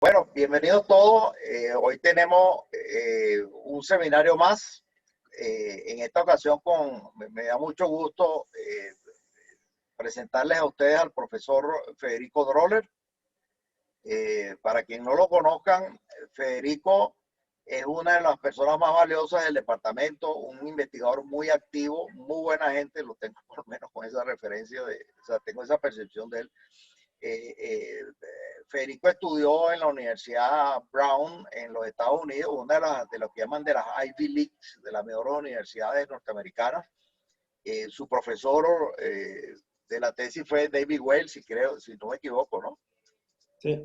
Bueno, bienvenidos todos. Hoy tenemos un seminario más. En esta ocasión me da mucho gusto presentarles a ustedes al profesor Federico Droller. Para quien no lo conozcan, Federico es una de las personas más valiosas del departamento, un investigador muy activo, muy buena gente, lo tengo por lo menos con esa referencia, o sea, tengo esa percepción de él. Federico estudió en la Universidad Brown en los Estados Unidos, una de lo que llaman de las Ivy Leagues, de las mejores universidades norteamericanas. Su profesor de la tesis fue David Wells, si no me equivoco, ¿no? Sí.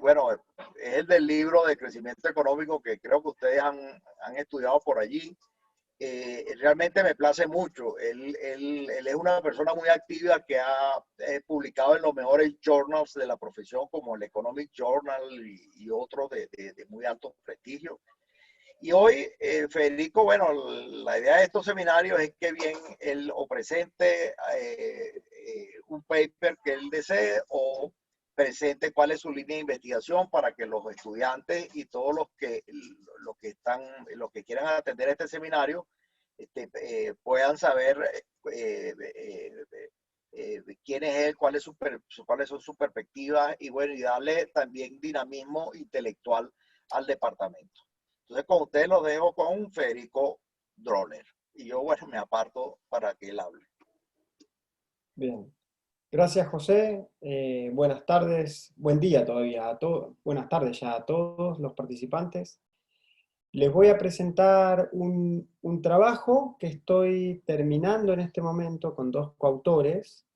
Bueno, es el del libro de crecimiento económico que creo que ustedes han estudiado por allí. Realmente me place mucho. Él es una persona muy activa que ha publicado en los mejores journals de la profesión, como el Economic Journal y otros de muy alto prestigio. Y hoy, Federico, bueno, la idea de estos seminarios es que bien él o presente un paper que él desee o presente cuál es su línea de investigación para que los estudiantes y todos los que quieran atender este seminario puedan saber quién es él, cuáles son sus perspectivas y bueno, y darle también dinamismo intelectual al departamento. Entonces, con ustedes lo dejo con Federico Droller. Y yo, bueno, me aparto para que él hable. Bien. Gracias, José. Buenas tardes, buen día todavía a todos. Buenas tardes ya a todos los participantes. Les voy a presentar un trabajo que estoy terminando en este momento con dos coautores.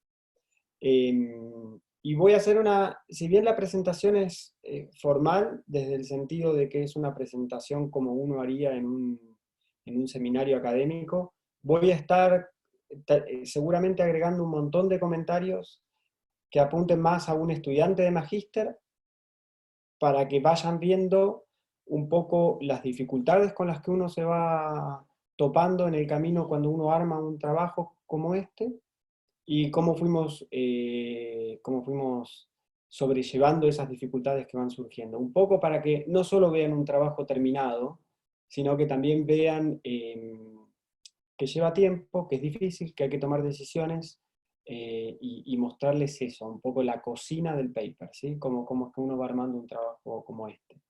Y voy a hacer si bien la presentación es formal, desde el sentido de que es una presentación como uno haría en un seminario académico, voy a estar seguramente agregando un montón de comentarios que apunten más a un estudiante de magíster, para que vayan viendo un poco las dificultades con las que uno se va topando en el camino cuando uno arma un trabajo como este, y cómo fuimos sobrellevando esas dificultades que van surgiendo. Un poco para que no solo vean un trabajo terminado, sino que también vean que lleva tiempo, que es difícil, que hay que tomar decisiones, y mostrarles eso, un poco la cocina del paper, ¿sí? Cómo es que uno va armando un trabajo como este.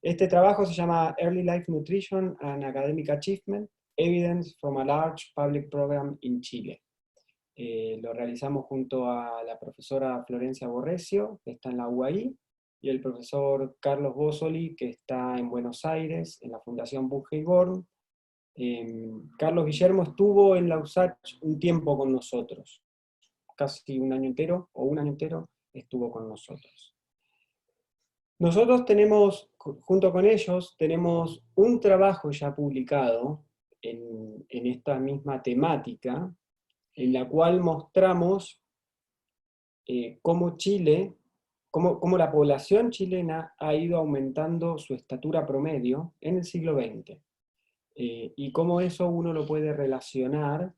Este trabajo se llama Early Life Nutrition and Academic Achievement, Evidence from a Large Public Program in Chile. Lo realizamos junto a la profesora Florencia Borrecio, que está en la UAI, y el profesor Carlos Bossoli, que está en Buenos Aires, en la Fundación Born. Carlos Guillermo estuvo en la USACH un tiempo con nosotros, casi un año entero, o un año entero, estuvo con nosotros. Nosotros tenemos, junto con ellos, tenemos un trabajo ya publicado en esta misma temática, en la cual mostramos cómo Chile, cómo la población chilena ha ido aumentando su estatura promedio en el siglo XX. Y cómo eso uno lo puede relacionar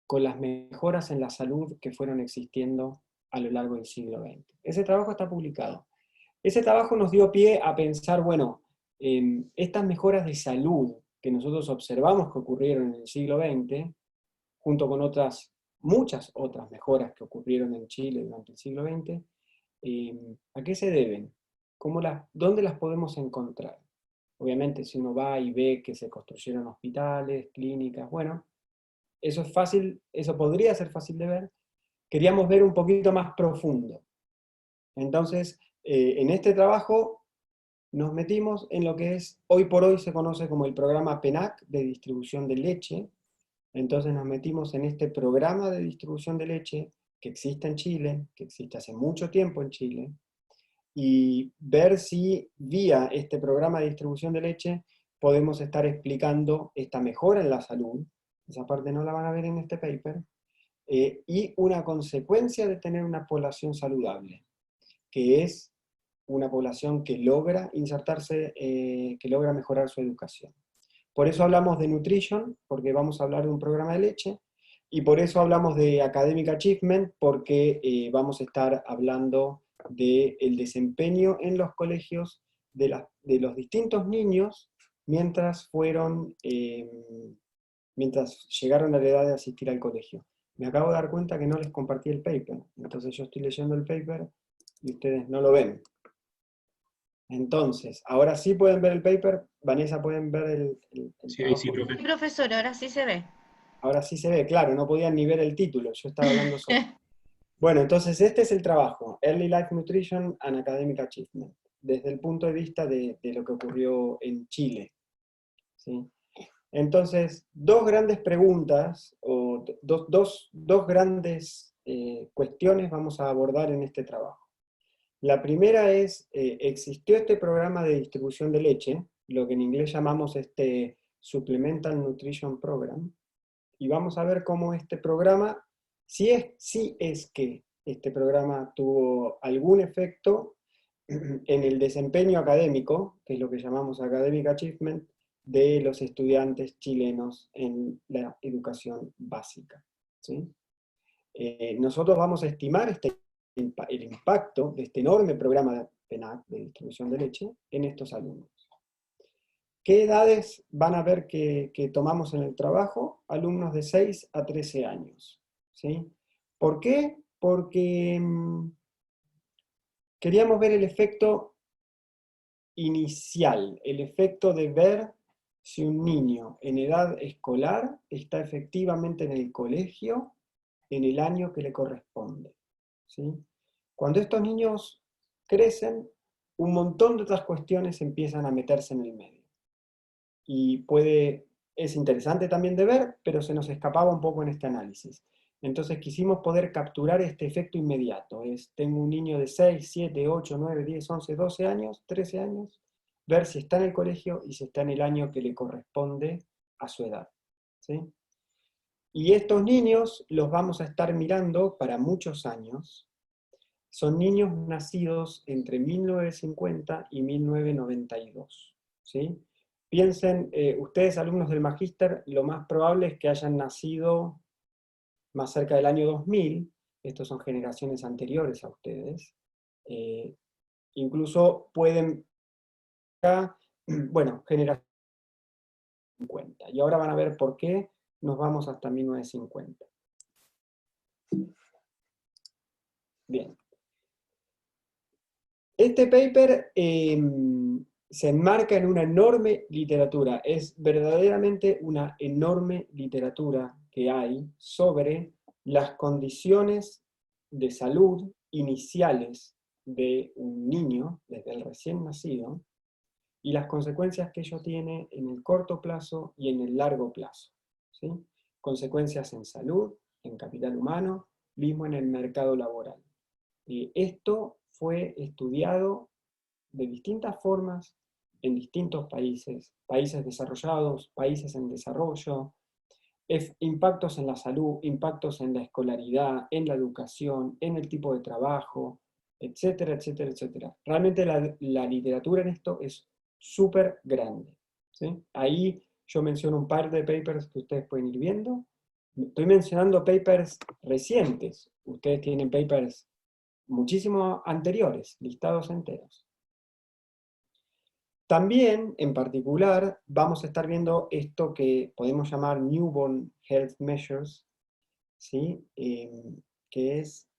con las mejoras en la salud que fueron existiendo a lo largo del siglo XX. Ese trabajo está publicado. Ese trabajo nos dio pie a pensar, bueno, estas mejoras de salud que nosotros observamos que ocurrieron en el siglo XX, junto con muchas otras mejoras que ocurrieron en Chile durante el siglo XX, ¿a qué se deben? ¿Dónde las podemos encontrar? Obviamente, si uno va y ve que se construyeron hospitales, clínicas, bueno, eso es fácil, eso podría ser fácil de ver. Queríamos ver un poquito más profundo. Entonces, en este trabajo nos metimos en lo que hoy por hoy se conoce como el programa PENAC de distribución de leche. Entonces nos metimos en este programa de distribución de leche que existe en Chile, que existe hace mucho tiempo en Chile, y ver si vía este programa de distribución de leche podemos estar explicando esta mejora en la salud, esa parte no la van a ver en este paper, y una consecuencia de tener una población saludable, que es una población que logra insertarse, que logra mejorar su educación. Por eso hablamos de nutrition, porque vamos a hablar de un programa de leche, y por eso hablamos de academic achievement, porque vamos a estar hablando del desempeño en los colegios de los distintos niños mientras mientras llegaron a la edad de asistir al colegio. Me acabo de dar cuenta que no les compartí el paper, entonces yo estoy leyendo el paper y ustedes no lo ven. Entonces, ahora sí pueden ver el paper. Vanessa, ¿pueden ver el Sí, trabajo? sí, profe. Sí, profesor, ahora sí se ve. Ahora sí se ve, claro, no podían ni ver el título, yo estaba hablando solo. Bueno, entonces este es el trabajo, Early Life Nutrition and Academic Achievement, desde el punto de vista de lo que ocurrió en Chile, ¿sí? Entonces, dos grandes preguntas, o dos grandes cuestiones vamos a abordar en este trabajo. La primera es, existió este programa de distribución de leche, lo que en inglés llamamos este Supplemental Nutrition Program, y vamos a ver cómo este programa, si es que este programa tuvo algún efecto en el desempeño académico, que es lo que llamamos Academic Achievement, de los estudiantes chilenos en la educación básica, ¿sí? Nosotros vamos a estimar el impacto de este enorme programa de PENAC, de distribución de leche, en estos alumnos. ¿Qué edades van a ver que tomamos en el trabajo? Alumnos de 6 a 13 años, ¿sí? ¿Por qué? Porque queríamos ver el efecto inicial, el efecto de ver si un niño en edad escolar está efectivamente en el colegio en el año que le corresponde, ¿sí? Cuando estos niños crecen, un montón de otras cuestiones empiezan a meterse en el medio. Y es interesante también de ver, pero se nos escapaba un poco en este análisis. Entonces quisimos poder capturar este efecto inmediato. Tengo un niño de 6, 7, 8, 9, 10, 11, 12 años, 13 años, ver si está en el colegio y si está en el año que le corresponde a su edad, ¿sí? Y estos niños los vamos a estar mirando para muchos años. Son niños nacidos entre 1950 y 1992, ¿sí? Piensen, ustedes alumnos del Magíster, lo más probable es que hayan nacido más cerca del año 2000, estos son generaciones anteriores a ustedes, incluso pueden, bueno, generación 50, y ahora van a ver por qué nos vamos hasta 1950. Bien. Este paper se enmarca en una enorme literatura, es verdaderamente una enorme literatura que hay sobre las condiciones de salud iniciales de un niño, desde el recién nacido, y las consecuencias que ello tiene en el corto plazo y en el largo plazo, ¿sí? Consecuencias en salud, en capital humano, mismo en el mercado laboral. Esto fue estudiado de distintas formas en distintos países, países desarrollados, países en desarrollo, impactos en la salud, impactos en la escolaridad, en la educación, en el tipo de trabajo, etcétera, etcétera, etcétera. Realmente la literatura en esto es súper grande, ¿sí? Ahí yo menciono un par de papers que ustedes pueden ir viendo. Estoy mencionando papers recientes. Ustedes tienen papers muchísimo anteriores, listados enteros. También, en particular, vamos a estar viendo esto que podemos llamar Newborn Health Measures, ¿sí? Que es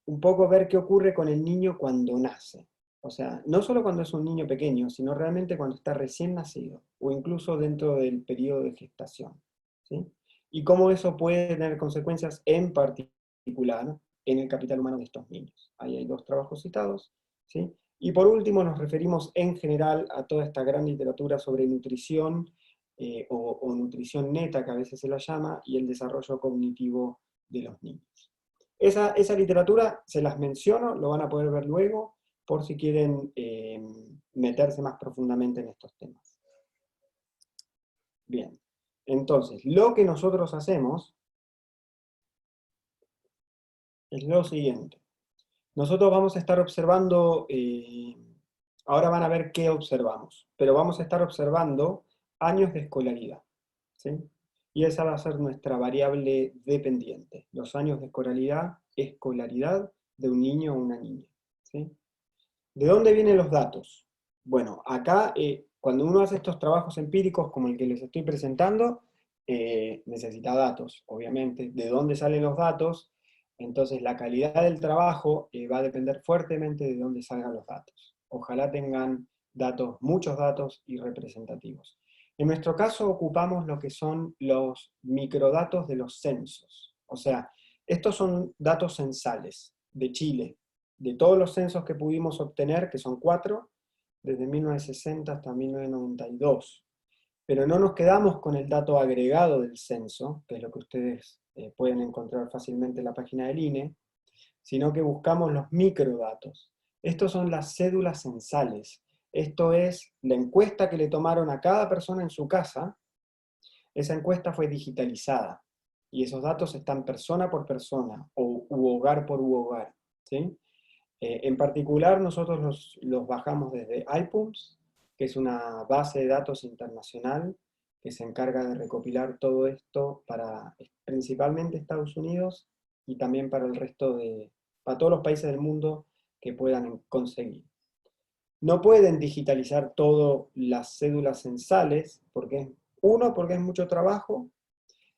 un poco ver qué ocurre con el niño cuando nace. O sea, no solo cuando es un niño pequeño, sino realmente cuando está recién nacido, o incluso dentro del periodo de gestación, ¿sí? Y cómo eso puede tener consecuencias en particular en el capital humano de estos niños. Ahí hay dos trabajos citados, ¿sí? Y por último nos referimos en general a toda esta gran literatura sobre nutrición, o nutrición neta, que a veces se la llama, y el desarrollo cognitivo de los niños. Esa literatura se las menciono, lo van a poder ver luego, por si quieren meterse más profundamente en estos temas. Bien, entonces, lo que nosotros hacemos es lo siguiente. Nosotros vamos a estar observando, ahora van a ver qué observamos, pero vamos a estar observando años de escolaridad, ¿sí? Y esa va a ser nuestra variable dependiente, los años de escolaridad escolaridad de un niño o una niña. ¿Sí? ¿De dónde vienen los datos? Bueno, acá cuando uno hace estos trabajos empíricos como el que les estoy presentando, necesita datos, obviamente. ¿De dónde salen los datos? Entonces la calidad del trabajo va a depender fuertemente de dónde salgan los datos. Ojalá tengan datos, muchos datos y representativos. En nuestro caso ocupamos lo que son los microdatos de los censos. O sea, estos son datos censales de Chile, de todos los censos que pudimos obtener, que son 4, desde 1960 hasta 1992. Pero no nos quedamos con el dato agregado del censo, que es lo que ustedes pueden encontrar fácilmente en la página del INE, sino que buscamos los microdatos. Estos son las cédulas censales. Esto es la encuesta que le tomaron a cada persona en su casa. Esa encuesta fue digitalizada, y esos datos están persona por persona, o hogar por hogar. ¿Sí? En particular, nosotros los bajamos desde iPulse, que es una base de datos internacional que se encarga de recopilar todo esto para principalmente Estados Unidos y también para el resto para todos los países del mundo que puedan conseguir. No pueden digitalizar todas las cédulas censales, porque porque es mucho trabajo,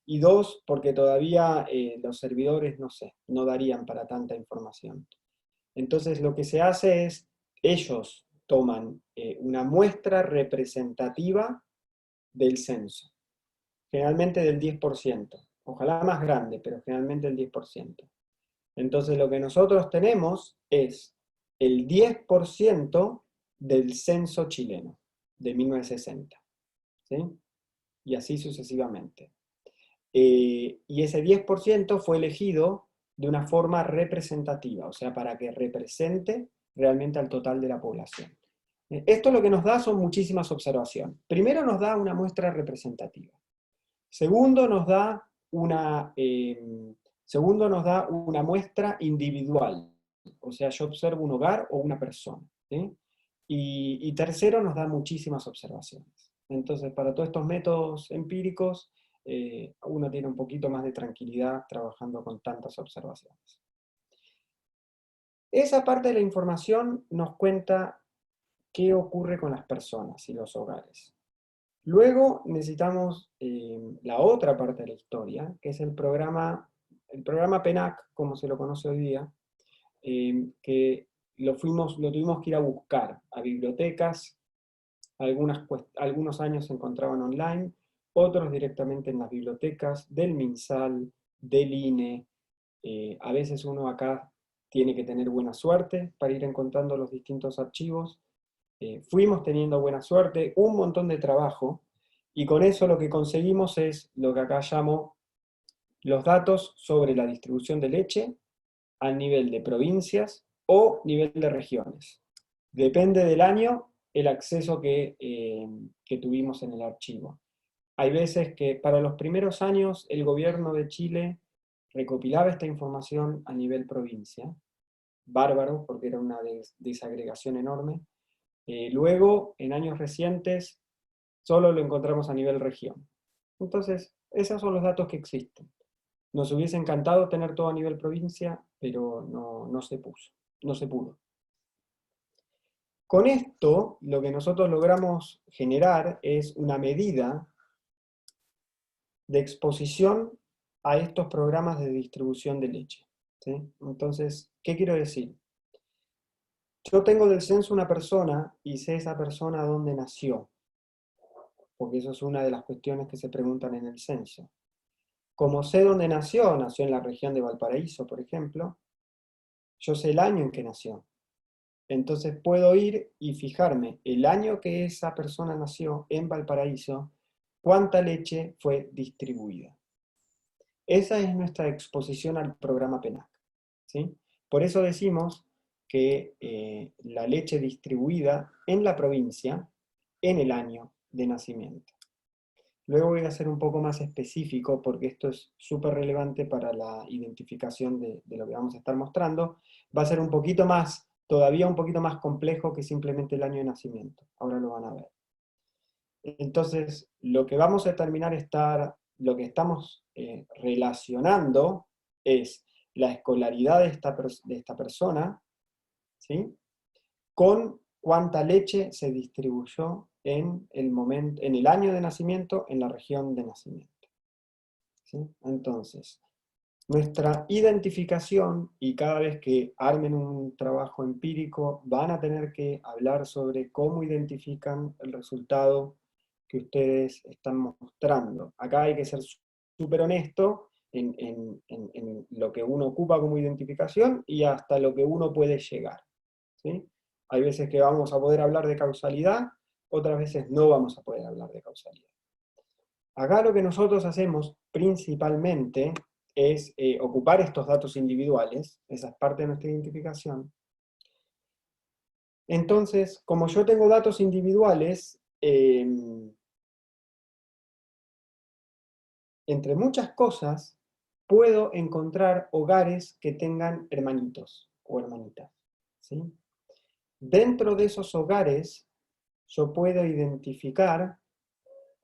y dos, porque todavía los servidores, no sé, no darían para tanta información. Entonces lo que se hace es, ellos toman una muestra representativa del censo, generalmente del 10%, ojalá más grande, pero generalmente el 10%. Entonces lo que nosotros tenemos es el 10% del censo chileno, de 1960, ¿sí? Y así sucesivamente. Y ese 10% fue elegido de una forma representativa, o sea, para que represente realmente al total de la población. Esto lo que nos da son muchísimas observaciones. Primero nos da una muestra representativa. Segundo nos da una muestra individual, o sea, yo observo un hogar o una persona. ¿Sí? Y tercero nos da muchísimas observaciones. Entonces, para todos estos métodos empíricos, uno tiene un poquito más de tranquilidad trabajando con tantas observaciones. Esa parte de la información nos cuenta qué ocurre con las personas y los hogares. Luego necesitamos la otra parte de la historia, que es el programa PENAC, como se lo conoce hoy día, que lo tuvimos que ir a buscar a bibliotecas. Algunos años se encontraban online, otros directamente en las bibliotecas del MinSal, del INE. A veces uno acá tiene que tener buena suerte para ir encontrando los distintos archivos. Fuimos teniendo buena suerte, un montón de trabajo, y con eso lo que conseguimos es lo que acá llamo los datos sobre la distribución de leche a nivel de provincias o nivel de regiones. Depende del año el acceso que tuvimos en el archivo. Hay veces que para los primeros años el gobierno de Chile recopilaba esta información a nivel provincia, bárbaro, porque era una desagregación enorme. Luego, en años recientes, solo lo encontramos a nivel región. Entonces, esos son los datos que existen. Nos hubiese encantado tener todo a nivel provincia, pero no se pudo. Con esto, lo que nosotros logramos generar es una medida de exposición a estos programas de distribución de leche. ¿Sí? Entonces, ¿qué quiero decir? Yo tengo del censo una persona y sé esa persona dónde nació, porque eso es una de las cuestiones que se preguntan en el censo. Como sé dónde nació en la región de Valparaíso, por ejemplo, yo sé el año en que nació. Entonces puedo ir y fijarme el año que esa persona nació en Valparaíso, cuánta leche fue distribuida. Esa es nuestra exposición al programa PENAC. ¿Sí? Por eso decimos que la leche distribuida en la provincia en el año de nacimiento. Luego voy a ser un poco más específico porque esto es súper relevante para la identificación de lo que vamos a estar mostrando. Va a ser todavía un poquito más complejo que simplemente el año de nacimiento. Ahora lo van a ver. Entonces, lo que vamos a lo que estamos relacionando es la escolaridad de esta persona, ¿sí? Con cuánta leche se distribuyó en el año de nacimiento, en la región de nacimiento, ¿sí? Entonces, nuestra identificación, y cada vez que armen un trabajo empírico, van a tener que hablar sobre cómo identifican el resultado que ustedes están mostrando. Acá hay que ser súper honesto en lo que uno ocupa como identificación y hasta lo que uno puede llegar, ¿sí? Hay veces que vamos a poder hablar de causalidad, otras veces no vamos a poder hablar de causalidad. Acá lo que nosotros hacemos principalmente es ocupar estos datos individuales, esa es parte de nuestra identificación. Entonces, como yo tengo datos individuales, entre muchas cosas, puedo encontrar hogares que tengan hermanitos o hermanitas, ¿sí? Dentro de esos hogares, yo puedo identificar,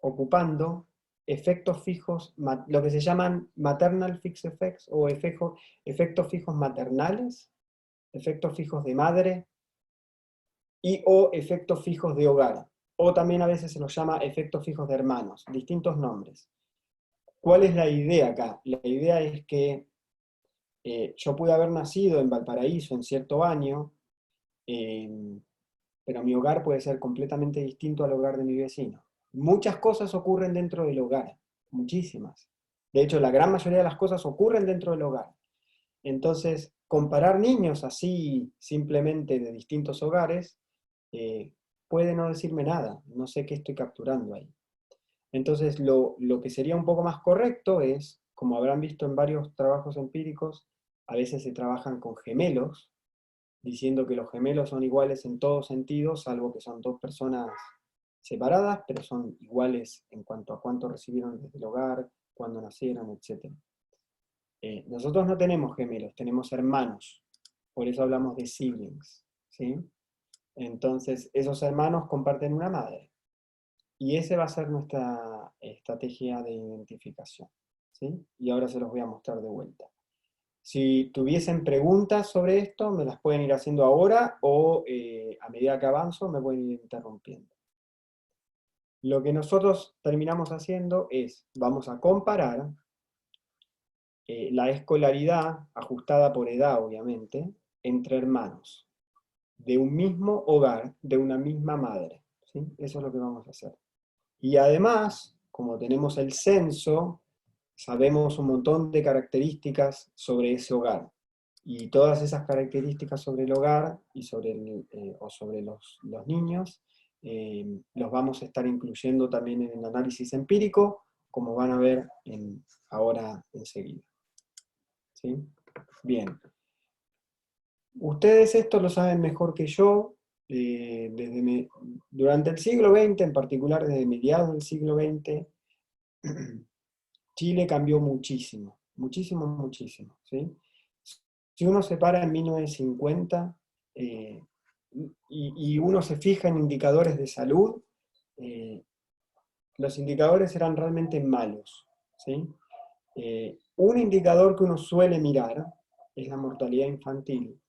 ocupando efectos fijos, lo que se llaman maternal fixed effects, o efectos fijos maternales, efectos fijos de madre, o efectos fijos de hogar, o también a veces se los llama efectos fijos de hermanos, distintos nombres. ¿Cuál es la idea acá? La idea es que yo pude haber nacido en Valparaíso en cierto año, pero mi hogar puede ser completamente distinto al hogar de mi vecino. Muchas cosas ocurren dentro del hogar, muchísimas. De hecho, la gran mayoría de las cosas ocurren dentro del hogar. Entonces, comparar niños así simplemente de distintos hogares puede no decirme nada, no sé qué estoy capturando ahí. Entonces, lo que sería un poco más correcto es, como habrán visto en varios trabajos empíricos, a veces se trabajan con gemelos, diciendo que los gemelos son iguales en todos sentidos, salvo que son dos personas separadas, pero son iguales en cuanto a cuánto recibieron desde el hogar, cuándo nacieron, etc. Nosotros no tenemos gemelos, tenemos hermanos, por eso hablamos de siblings, ¿sí? Entonces, esos hermanos comparten una madre, y esa va a ser nuestra estrategia de identificación, ¿sí? Y ahora se los voy a mostrar de vuelta. Si tuviesen preguntas sobre esto, me las pueden ir haciendo ahora, o a medida que avanzo me pueden ir interrumpiendo. Lo que nosotros terminamos haciendo es, vamos a comparar la escolaridad, ajustada por edad obviamente, entre hermanos, de un mismo hogar, de una misma madre, ¿sí? Eso es lo que vamos a hacer. Y además, como tenemos el censo, sabemos un montón de características sobre ese hogar. Y todas esas características sobre el hogar y sobre, sobre los niños, los vamos a estar incluyendo también en el análisis empírico, como van a ver ahora enseguida. ¿Sí? Bien. Ustedes esto lo saben mejor que yo. Durante el siglo XX, en particular desde mediados del siglo XX, Chile cambió muchísimo, muchísimo, muchísimo, ¿sí? Si uno se para en 1950 y uno se fija en indicadores de salud, los indicadores eran realmente malos, ¿sí? Un indicador que uno suele mirar es la mortalidad infantil.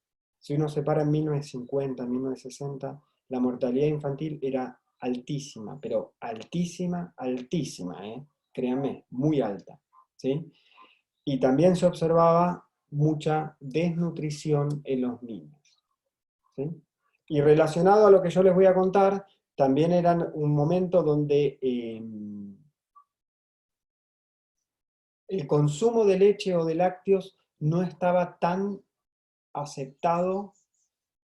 Si uno se para en 1950, 1960, la mortalidad infantil era altísima, pero altísima, altísima, créanme, muy alta, ¿sí? Y también se observaba mucha desnutrición en los niños, ¿sí? Y relacionado a lo que yo les voy a contar, también era un momento donde el consumo de leche o de lácteos no estaba tan aceptado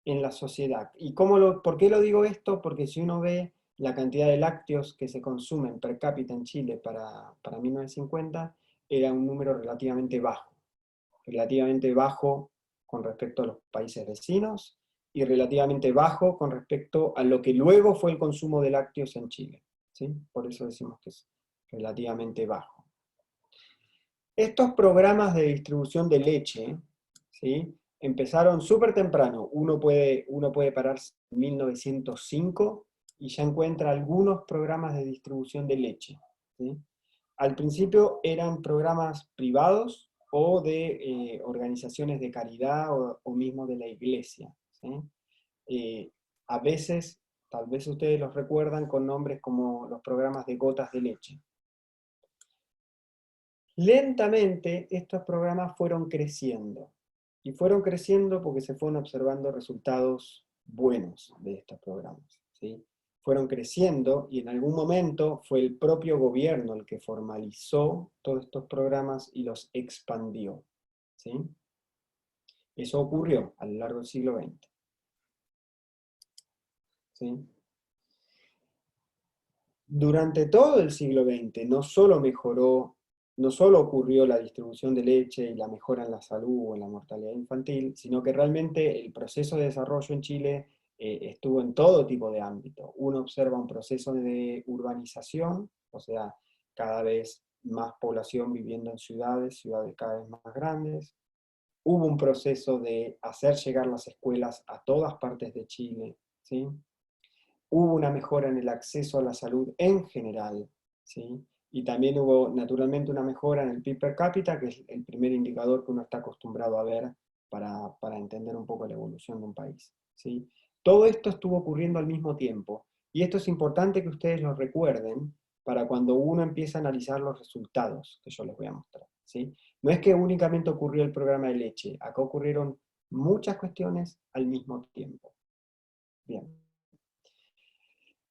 en la sociedad. ¿Y por qué lo digo esto? Porque si uno ve la cantidad de lácteos que se consumen per cápita en Chile para 1950, era un número relativamente bajo con respecto a los países vecinos, y relativamente bajo con respecto a lo que luego fue el consumo de lácteos en Chile, ¿sí? Por eso decimos que es relativamente bajo. Estos programas de distribución de leche, ¿sí?, empezaron súper temprano. Uno puede pararse en 1905 y ya encuentra algunos programas de distribución de leche, ¿sí? Al principio eran programas privados, o de organizaciones de caridad o mismo de la iglesia, ¿sí? A veces, tal vez ustedes los recuerdan con nombres como los programas de gotas de leche. Lentamente estos programas fueron creciendo, y fueron creciendo porque se fueron observando resultados buenos de estos programas, ¿sí? Fueron creciendo y en algún momento fue el propio gobierno el que formalizó todos estos programas y los expandió, ¿sí? Eso ocurrió a lo largo del siglo XX, ¿sí? Durante todo el siglo XX no solo mejoró, no solo ocurrió la distribución de leche y la mejora en la salud o en la mortalidad infantil, sino que realmente el proceso de desarrollo en Chile estuvo en todo tipo de ámbitos. Uno observa un proceso de urbanización, o sea, cada vez más población viviendo en ciudades, ciudades cada vez más grandes. Hubo un proceso de hacer llegar las escuelas a todas partes de Chile, ¿sí? Hubo una mejora en el acceso a la salud en general, ¿sí? Y también hubo naturalmente una mejora en el PIB per cápita, que es el primer indicador que uno está acostumbrado a ver para entender un poco la evolución de un país, ¿sí? Todo esto estuvo ocurriendo al mismo tiempo, y esto es importante que ustedes lo recuerden para cuando uno empieza a analizar los resultados que yo les voy a mostrar, ¿sí? No es que únicamente ocurrió el programa de leche, acá ocurrieron muchas cuestiones al mismo tiempo. Bien.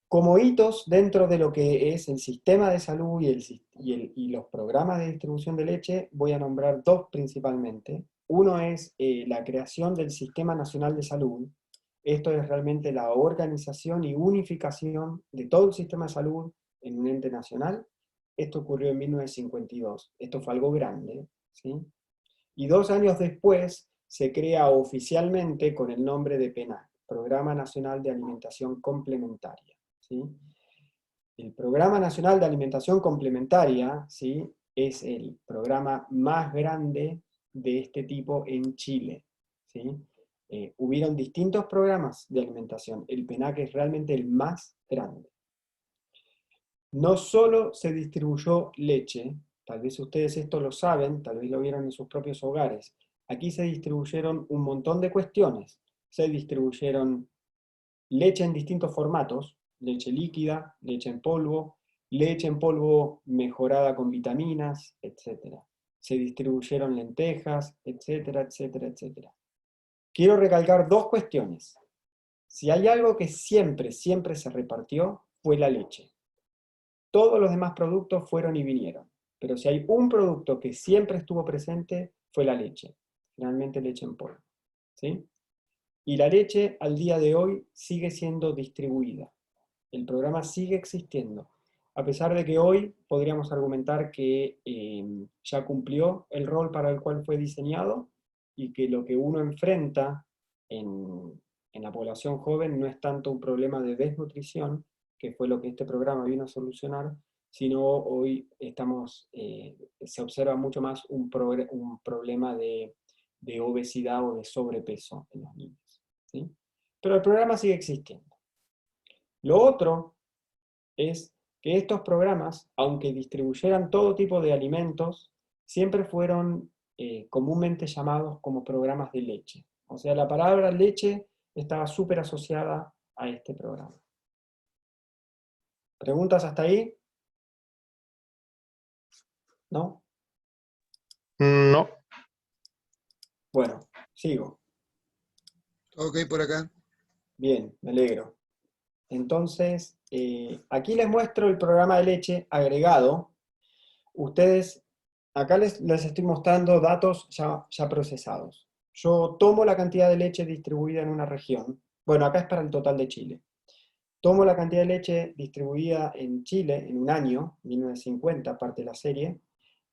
Como hitos dentro de lo que es el sistema de salud y los programas de distribución de leche, voy a nombrar dos principalmente. Uno es la creación del Sistema Nacional de Salud. Esto es realmente la organización y unificación de todo el sistema de salud en un ente nacional. Esto ocurrió en 1952. Esto fue algo grande, ¿sí? Y 2 años después se crea oficialmente con el nombre de PENAC, Programa Nacional de Alimentación Complementaria, ¿sí? El Programa Nacional de Alimentación Complementaria, ¿sí?, es el programa más grande de este tipo en Chile, ¿sí? Hubieron distintos programas de alimentación, el PENAC es realmente el más grande. No solo se distribuyó leche, tal vez ustedes esto lo saben, tal vez lo vieron en sus propios hogares, aquí se distribuyeron un montón de cuestiones, se distribuyeron leche en distintos formatos, leche líquida, leche en polvo mejorada con vitaminas, etc. Se distribuyeron lentejas, etcétera, etcétera, etcétera. Quiero recalcar dos cuestiones. Si hay algo que siempre, siempre se repartió, fue la leche. Todos los demás productos fueron y vinieron. Pero si hay un producto que siempre estuvo presente, fue la leche. Generalmente leche en polvo, ¿sí? Y la leche al día de hoy sigue siendo distribuida. El programa sigue existiendo. A pesar de que hoy podríamos argumentar que ya cumplió el rol para el cual fue diseñado y que lo que uno enfrenta en la población joven no es tanto un problema de desnutrición, que fue lo que este programa vino a solucionar, sino hoy se observa mucho más un problema de obesidad o de sobrepeso en los niños, ¿sí? Pero el programa sigue existiendo. Lo otro es que estos programas, aunque distribuyeran todo tipo de alimentos, siempre fueron comúnmente llamados como programas de leche. O sea, la palabra leche estaba súper asociada a este programa. ¿Preguntas hasta ahí? ¿No? No. Bueno, sigo. Ok, por acá. Bien, me alegro. Entonces, aquí les muestro el programa de leche agregado. Ustedes, acá les estoy mostrando datos ya procesados. Yo tomo la cantidad de leche distribuida en una región. Bueno, acá es para el total de Chile. Tomo la cantidad de leche distribuida en Chile en un año, 1950, parte de la serie,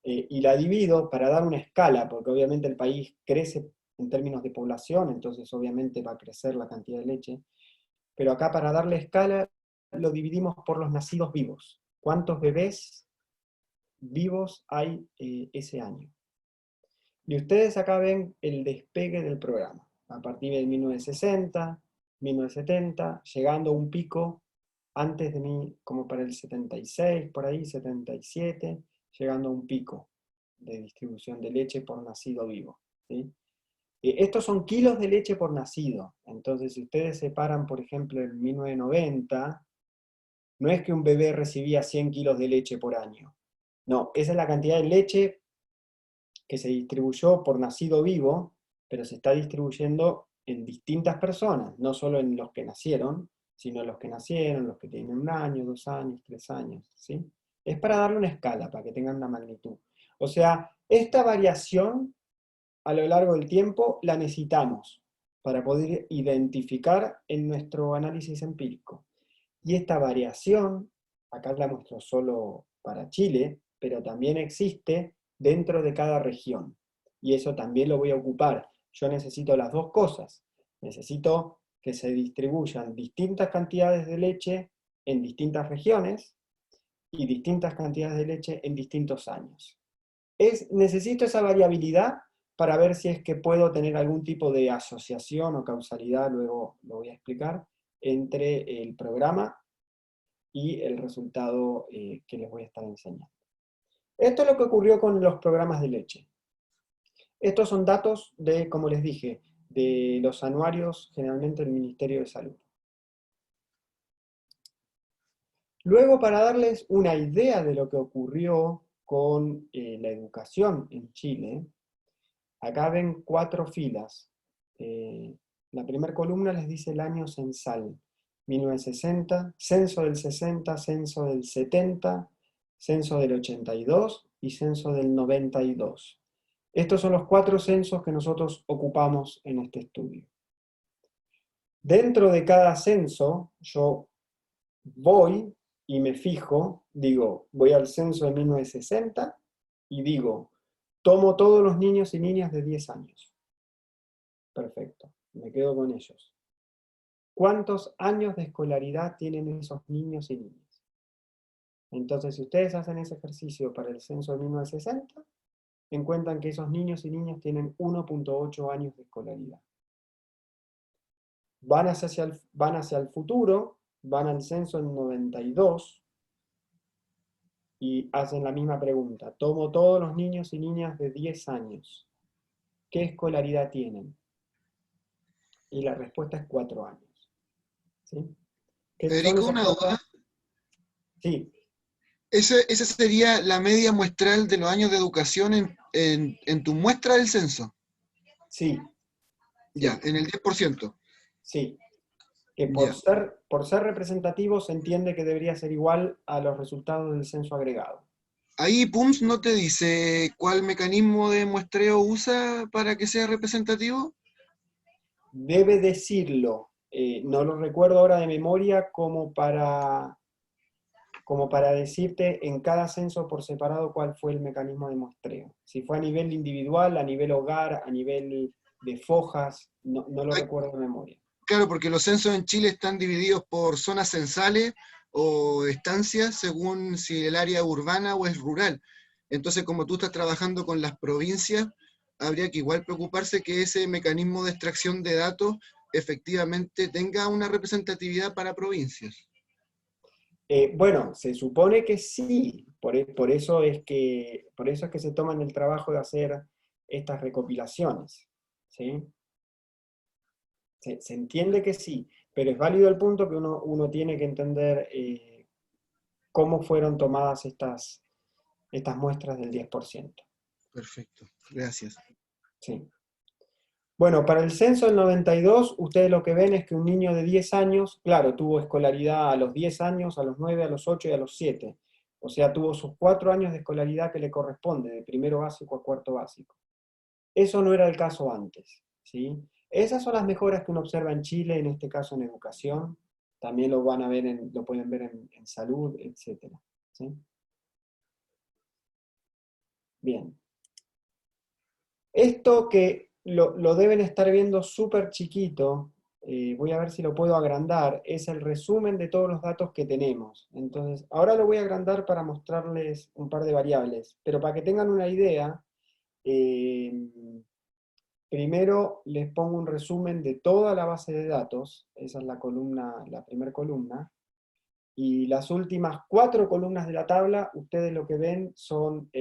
y la divido para dar una escala, porque obviamente el país crece en términos de población, entonces obviamente va a crecer la cantidad de leche. Pero acá para darle escala lo dividimos por los nacidos vivos. ¿Cuántos bebés vivos hay ese año? Y ustedes acá ven el despegue del programa, a partir de 1960, 1970, llegando a un pico antes de mí, como para el 76, por ahí, 77, llegando a un pico. de distribución de leche por nacido vivo, ¿sí? Estos son kilos de leche por nacido. Entonces, si ustedes separan, por ejemplo, en 1990, no es que un bebé recibía 100 kilos de leche por año. No, esa es la cantidad de leche que se distribuyó por nacido vivo, pero se está distribuyendo en distintas personas, no solo en los que nacieron, sino en los que nacieron, los que tienen 1 año, 2 años, 3 años, ¿sí? Es para darle una escala, para que tengan una magnitud. O sea, esta variación a lo largo del tiempo la necesitamos para poder identificar en nuestro análisis empírico. Y esta variación, acá la muestro solo para Chile, pero también existe dentro de cada región. Y eso también lo voy a ocupar. Yo necesito las dos cosas. Necesito que se distribuyan distintas cantidades de leche en distintas regiones y distintas cantidades de leche en distintos años. Necesito esa variabilidad para ver si es que puedo tener algún tipo de asociación o causalidad, luego lo voy a explicar, entre el programa y el resultado que les voy a estar enseñando. Esto es lo que ocurrió con los programas de leche. Estos son datos de, como les dije, de los anuarios generalmente del Ministerio de Salud. Luego, para darles una idea de lo que ocurrió con la educación en Chile, acá ven 4 filas. La primera columna les dice el año censal. 1960, censo del 60, censo del 70, censo del 82 y censo del 92. Estos son los 4 censos que nosotros ocupamos en este estudio. Dentro de cada censo, yo voy y me fijo, digo, voy al censo de 1960 y digo, tomo todos los niños y niñas de 10 años. Perfecto, me quedo con ellos. ¿Cuántos años de escolaridad tienen esos niños y niñas? Entonces, si ustedes hacen ese ejercicio para el censo de 1960, encuentran que esos niños y niñas tienen 1.8 años de escolaridad. Van hacia el futuro, van al censo en 92 y hacen la misma pregunta. Tomo todos los niños y niñas de 10 años. ¿Qué escolaridad tienen? Y la respuesta es 4 años. ¿Sí? ¿Qué son Federico, esos una 4 duda. años? Sí. Esa sería la media muestral de los años de educación en tu muestra del censo. Sí, Ya, en el 10%. sí. Que Ya. por ser representativo se entiende que debería ser igual a los resultados del censo agregado. Ahí PUMS no te dice cuál mecanismo de muestreo usa para que sea representativo. Debe decirlo, no lo recuerdo ahora de memoria, como para decirte en cada censo por separado cuál fue el mecanismo de muestreo. Si fue a nivel individual, a nivel hogar, a nivel de fojas, no lo Ay, recuerdo de memoria. claro, porque los censos en Chile están divididos por zonas censales o estancias según si el área es urbana o es rural. Entonces, como tú estás trabajando con las provincias, habría que igual preocuparse que ese mecanismo de extracción de datos efectivamente tenga una representatividad para provincias. Bueno, se supone que sí, por eso es que se toman el trabajo de hacer estas recopilaciones, ¿sí? Se entiende que sí, pero es válido el punto que uno tiene que entender cómo fueron tomadas estas muestras del 10%. Perfecto, gracias. Sí. Bueno, para el censo del 92, ustedes lo que ven es que un niño de 10 años, claro, tuvo escolaridad a los 10 años, a los 9, a los 8 y a los 7. O sea, tuvo sus 4 años de escolaridad que le corresponde, de primero básico a cuarto básico. Eso no era el caso antes, ¿sí? Esas son las mejoras que uno observa en Chile, en este caso en educación. También lo van a ver lo pueden ver en salud, etc. ¿Sí? Bien. Esto que lo deben estar viendo súper chiquito, voy a ver si lo puedo agrandar, es el resumen de todos los datos que tenemos. Entonces, ahora lo voy a agrandar para mostrarles un par de variables, pero para que tengan una idea, primero les pongo un resumen de toda la base de datos, esa es la primera columna, y las últimas 4 columnas de la tabla, ustedes lo que ven son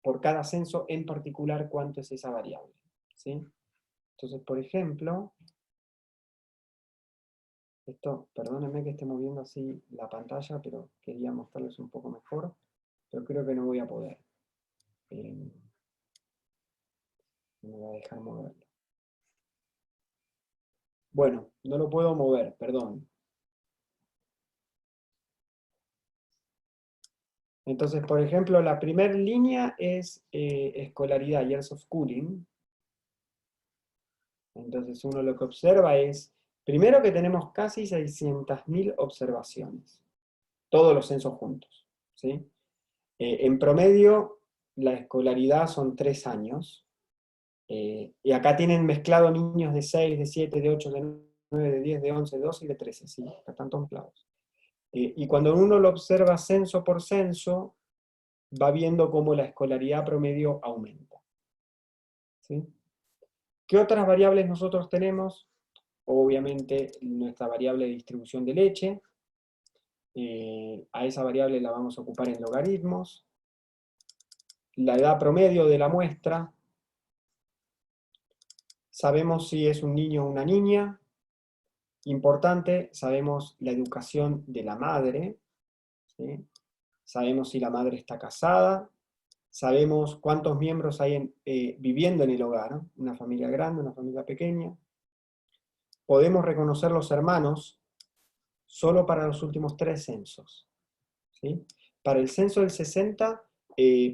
por cada censo en particular cuánto es esa variable, ¿sí? Entonces, por ejemplo, esto, perdónenme que esté moviendo así la pantalla, pero quería mostrarles un poco mejor, pero creo que no voy a poder. No me voy a dejar moverlo. Bueno, no lo puedo mover, perdón. Entonces, por ejemplo, la primera línea es escolaridad, years of schooling. Entonces uno lo que observa es, primero que tenemos casi 600.000 observaciones, todos los censos juntos, ¿sí? En promedio, la escolaridad son 3 años, y acá tienen mezclado niños de 6, de 7, de 8, de 9, de 10, de 11, de 12 y de 13, ¿sí? Están todos mezclados. Y cuando uno lo observa censo por censo, va viendo cómo la escolaridad promedio aumenta, ¿sí? ¿Qué otras variables nosotros tenemos? Obviamente nuestra variable de distribución de leche. A esa variable la vamos a ocupar en logaritmos. La edad promedio de la muestra. Sabemos si es un niño o una niña. Importante, sabemos la educación de la madre, ¿sí? Sabemos si la madre está casada. Sabemos cuántos miembros hay viviendo en el hogar, una familia grande, una familia pequeña. Podemos reconocer los hermanos solo para los últimos 3 censos, ¿sí? Para el censo del 60,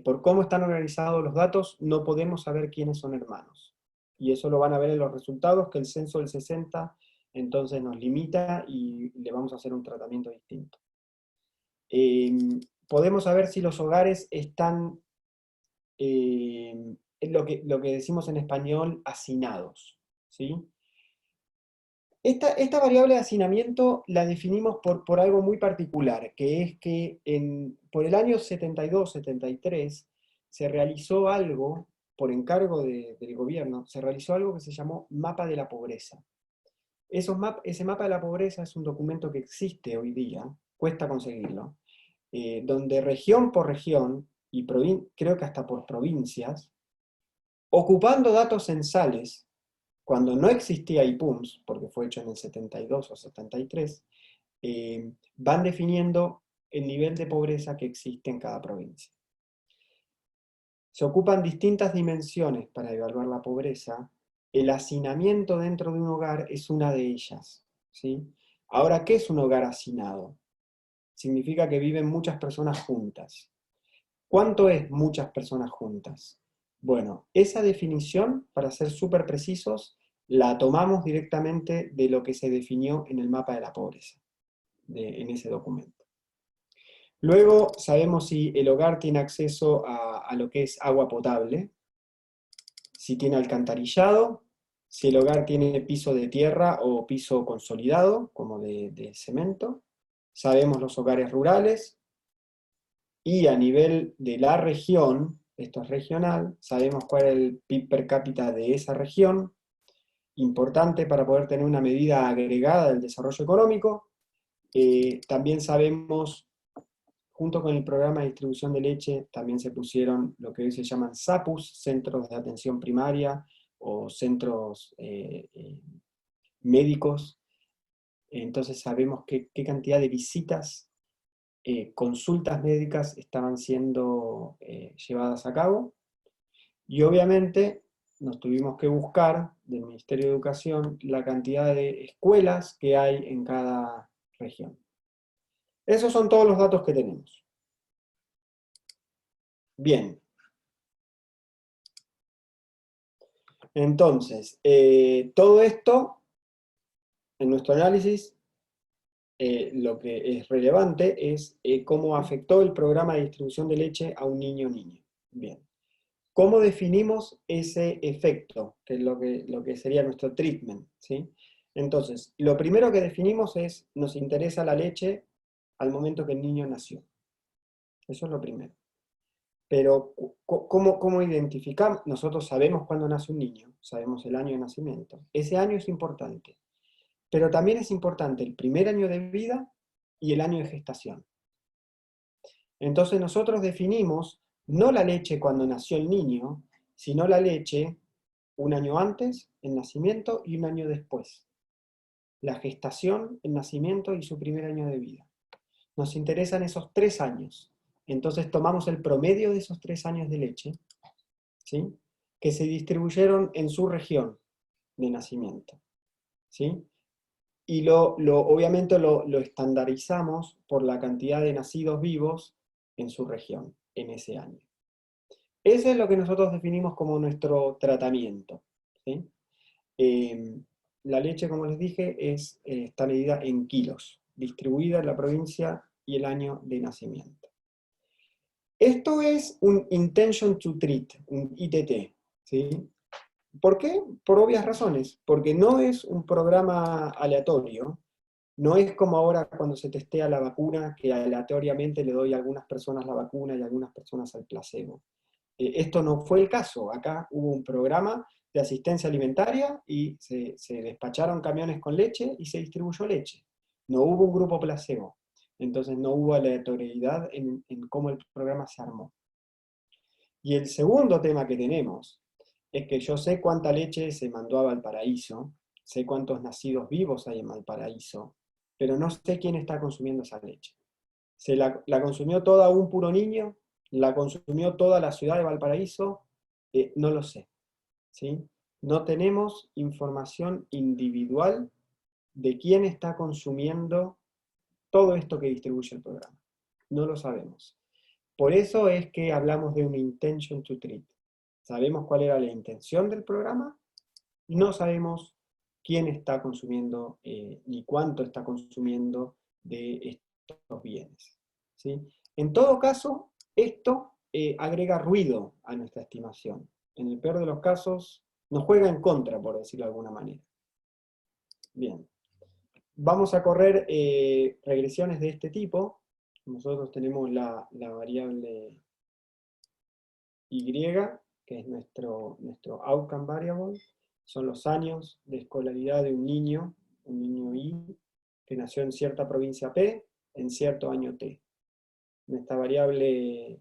por cómo están organizados los datos, no podemos saber quiénes son hermanos. Y eso lo van a ver en los resultados, que el censo del 60 entonces nos limita y le vamos a hacer un tratamiento distinto. Podemos saber si los hogares están, lo que decimos en español, hacinados, ¿sí? Esta variable de hacinamiento la definimos por algo muy particular, que es que por el año 72-73 se realizó algo, por encargo del gobierno, se realizó algo que se llamó Mapa de la Pobreza. Ese Mapa de la Pobreza es un documento que existe hoy día, cuesta conseguirlo, donde región por región, y creo que hasta por provincias, ocupando datos censales, cuando no existía IPUMS, porque fue hecho en el 72 o 73, van definiendo el nivel de pobreza que existe en cada provincia. Se ocupan distintas dimensiones para evaluar la pobreza. El hacinamiento dentro de un hogar es una de ellas, ¿sí? Ahora, ¿qué es un hogar hacinado? Significa que viven muchas personas juntas. ¿Cuánto es muchas personas juntas? Bueno, esa definición, para ser súper precisos, la tomamos directamente de lo que se definió en el mapa de la pobreza, en ese documento. Luego sabemos si el hogar tiene acceso a lo que es agua potable, si tiene alcantarillado, si el hogar tiene piso de tierra o piso consolidado, como de cemento. Sabemos los hogares rurales, y a nivel de la región, esto es regional, sabemos cuál es el PIB per cápita de esa región, importante para poder tener una medida agregada del desarrollo económico. También sabemos, junto con el programa de distribución de leche, también se pusieron lo que hoy se llaman SAPUS, Centros de Atención Primaria, o centros médicos. Entonces sabemos qué cantidad de visitas, consultas médicas estaban siendo llevadas a cabo. Y obviamente nos tuvimos que buscar del Ministerio de Educación la cantidad de escuelas que hay en cada región. Esos son todos los datos que tenemos. Bien. Entonces, todo esto, en nuestro análisis, lo que es relevante es cómo afectó el programa de distribución de leche a un niño o niña. Bien. ¿Cómo definimos ese efecto? Que es lo que sería nuestro treatment, ¿sí? Entonces, lo primero que definimos es, nos interesa la leche al momento que el niño nació. Eso es lo primero. Pero, ¿cómo identificamos? Nosotros sabemos cuándo nace un niño, sabemos el año de nacimiento. Ese año es importante. Pero también es importante el primer año de vida y el año de gestación. Entonces nosotros definimos No la leche cuando nació el niño, sino la leche un año antes, el nacimiento, y un año después. La gestación, el nacimiento y su primer año de vida. Nos interesan esos 3 años. Entonces tomamos el promedio de esos 3 años de leche, ¿sí?, que se distribuyeron en su región de nacimiento, ¿sí? Y obviamente lo estandarizamos por la cantidad de nacidos vivos en su región, en ese año. Ese es lo que nosotros definimos como nuestro tratamiento, ¿sí? La leche, como les dije, está medida en kilos, distribuida en la provincia y el año de nacimiento. Esto es un Intention to Treat, un ITT, ¿sí? ¿Por qué? Por obvias razones, porque no es un programa aleatorio, no es como ahora cuando se testea la vacuna, que aleatoriamente le doy a algunas personas la vacuna y a algunas personas al placebo. Esto no fue el caso, acá hubo un programa de asistencia alimentaria y se despacharon camiones con leche y se distribuyó leche. No hubo un grupo placebo, entonces no hubo aleatoriedad en cómo el programa se armó. Y el segundo tema que tenemos es que yo sé cuánta leche se mandó a Valparaíso, sé cuántos nacidos vivos hay en Valparaíso, pero no sé quién está consumiendo esa leche. ¿Se la consumió toda un puro niño? ¿La consumió toda la ciudad de Valparaíso? No lo sé, ¿sí? No tenemos información individual de quién está consumiendo todo esto que distribuye el programa. No lo sabemos. Por eso es que hablamos de un intention to treat. Sabemos cuál era la intención del programa, no sabemos quién está consumiendo ni cuánto está consumiendo de estos bienes, ¿sí? En todo caso, esto agrega ruido a nuestra estimación. En el peor de los casos, nos juega en contra, por decirlo de alguna manera. Bien. Vamos a correr regresiones de este tipo. Nosotros tenemos la variable Y, que es nuestro outcome variable, son los años de escolaridad de un niño Y, que nació en cierta provincia P, en cierto año T. Esta variable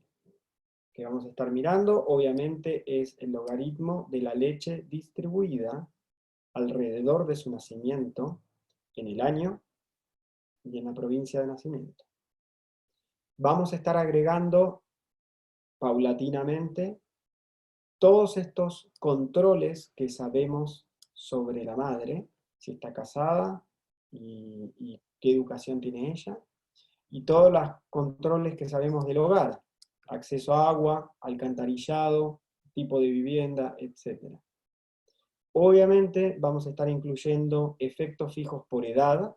que vamos a estar mirando, obviamente, es el logaritmo de la leche distribuida alrededor de su nacimiento, en el año y en la provincia de nacimiento. Vamos a estar agregando paulatinamente todos estos controles que sabemos sobre la madre, si está casada y qué educación tiene ella, y todos los controles que sabemos del hogar, acceso a agua, alcantarillado, tipo de vivienda, etc. Obviamente vamos a estar incluyendo efectos fijos por edad,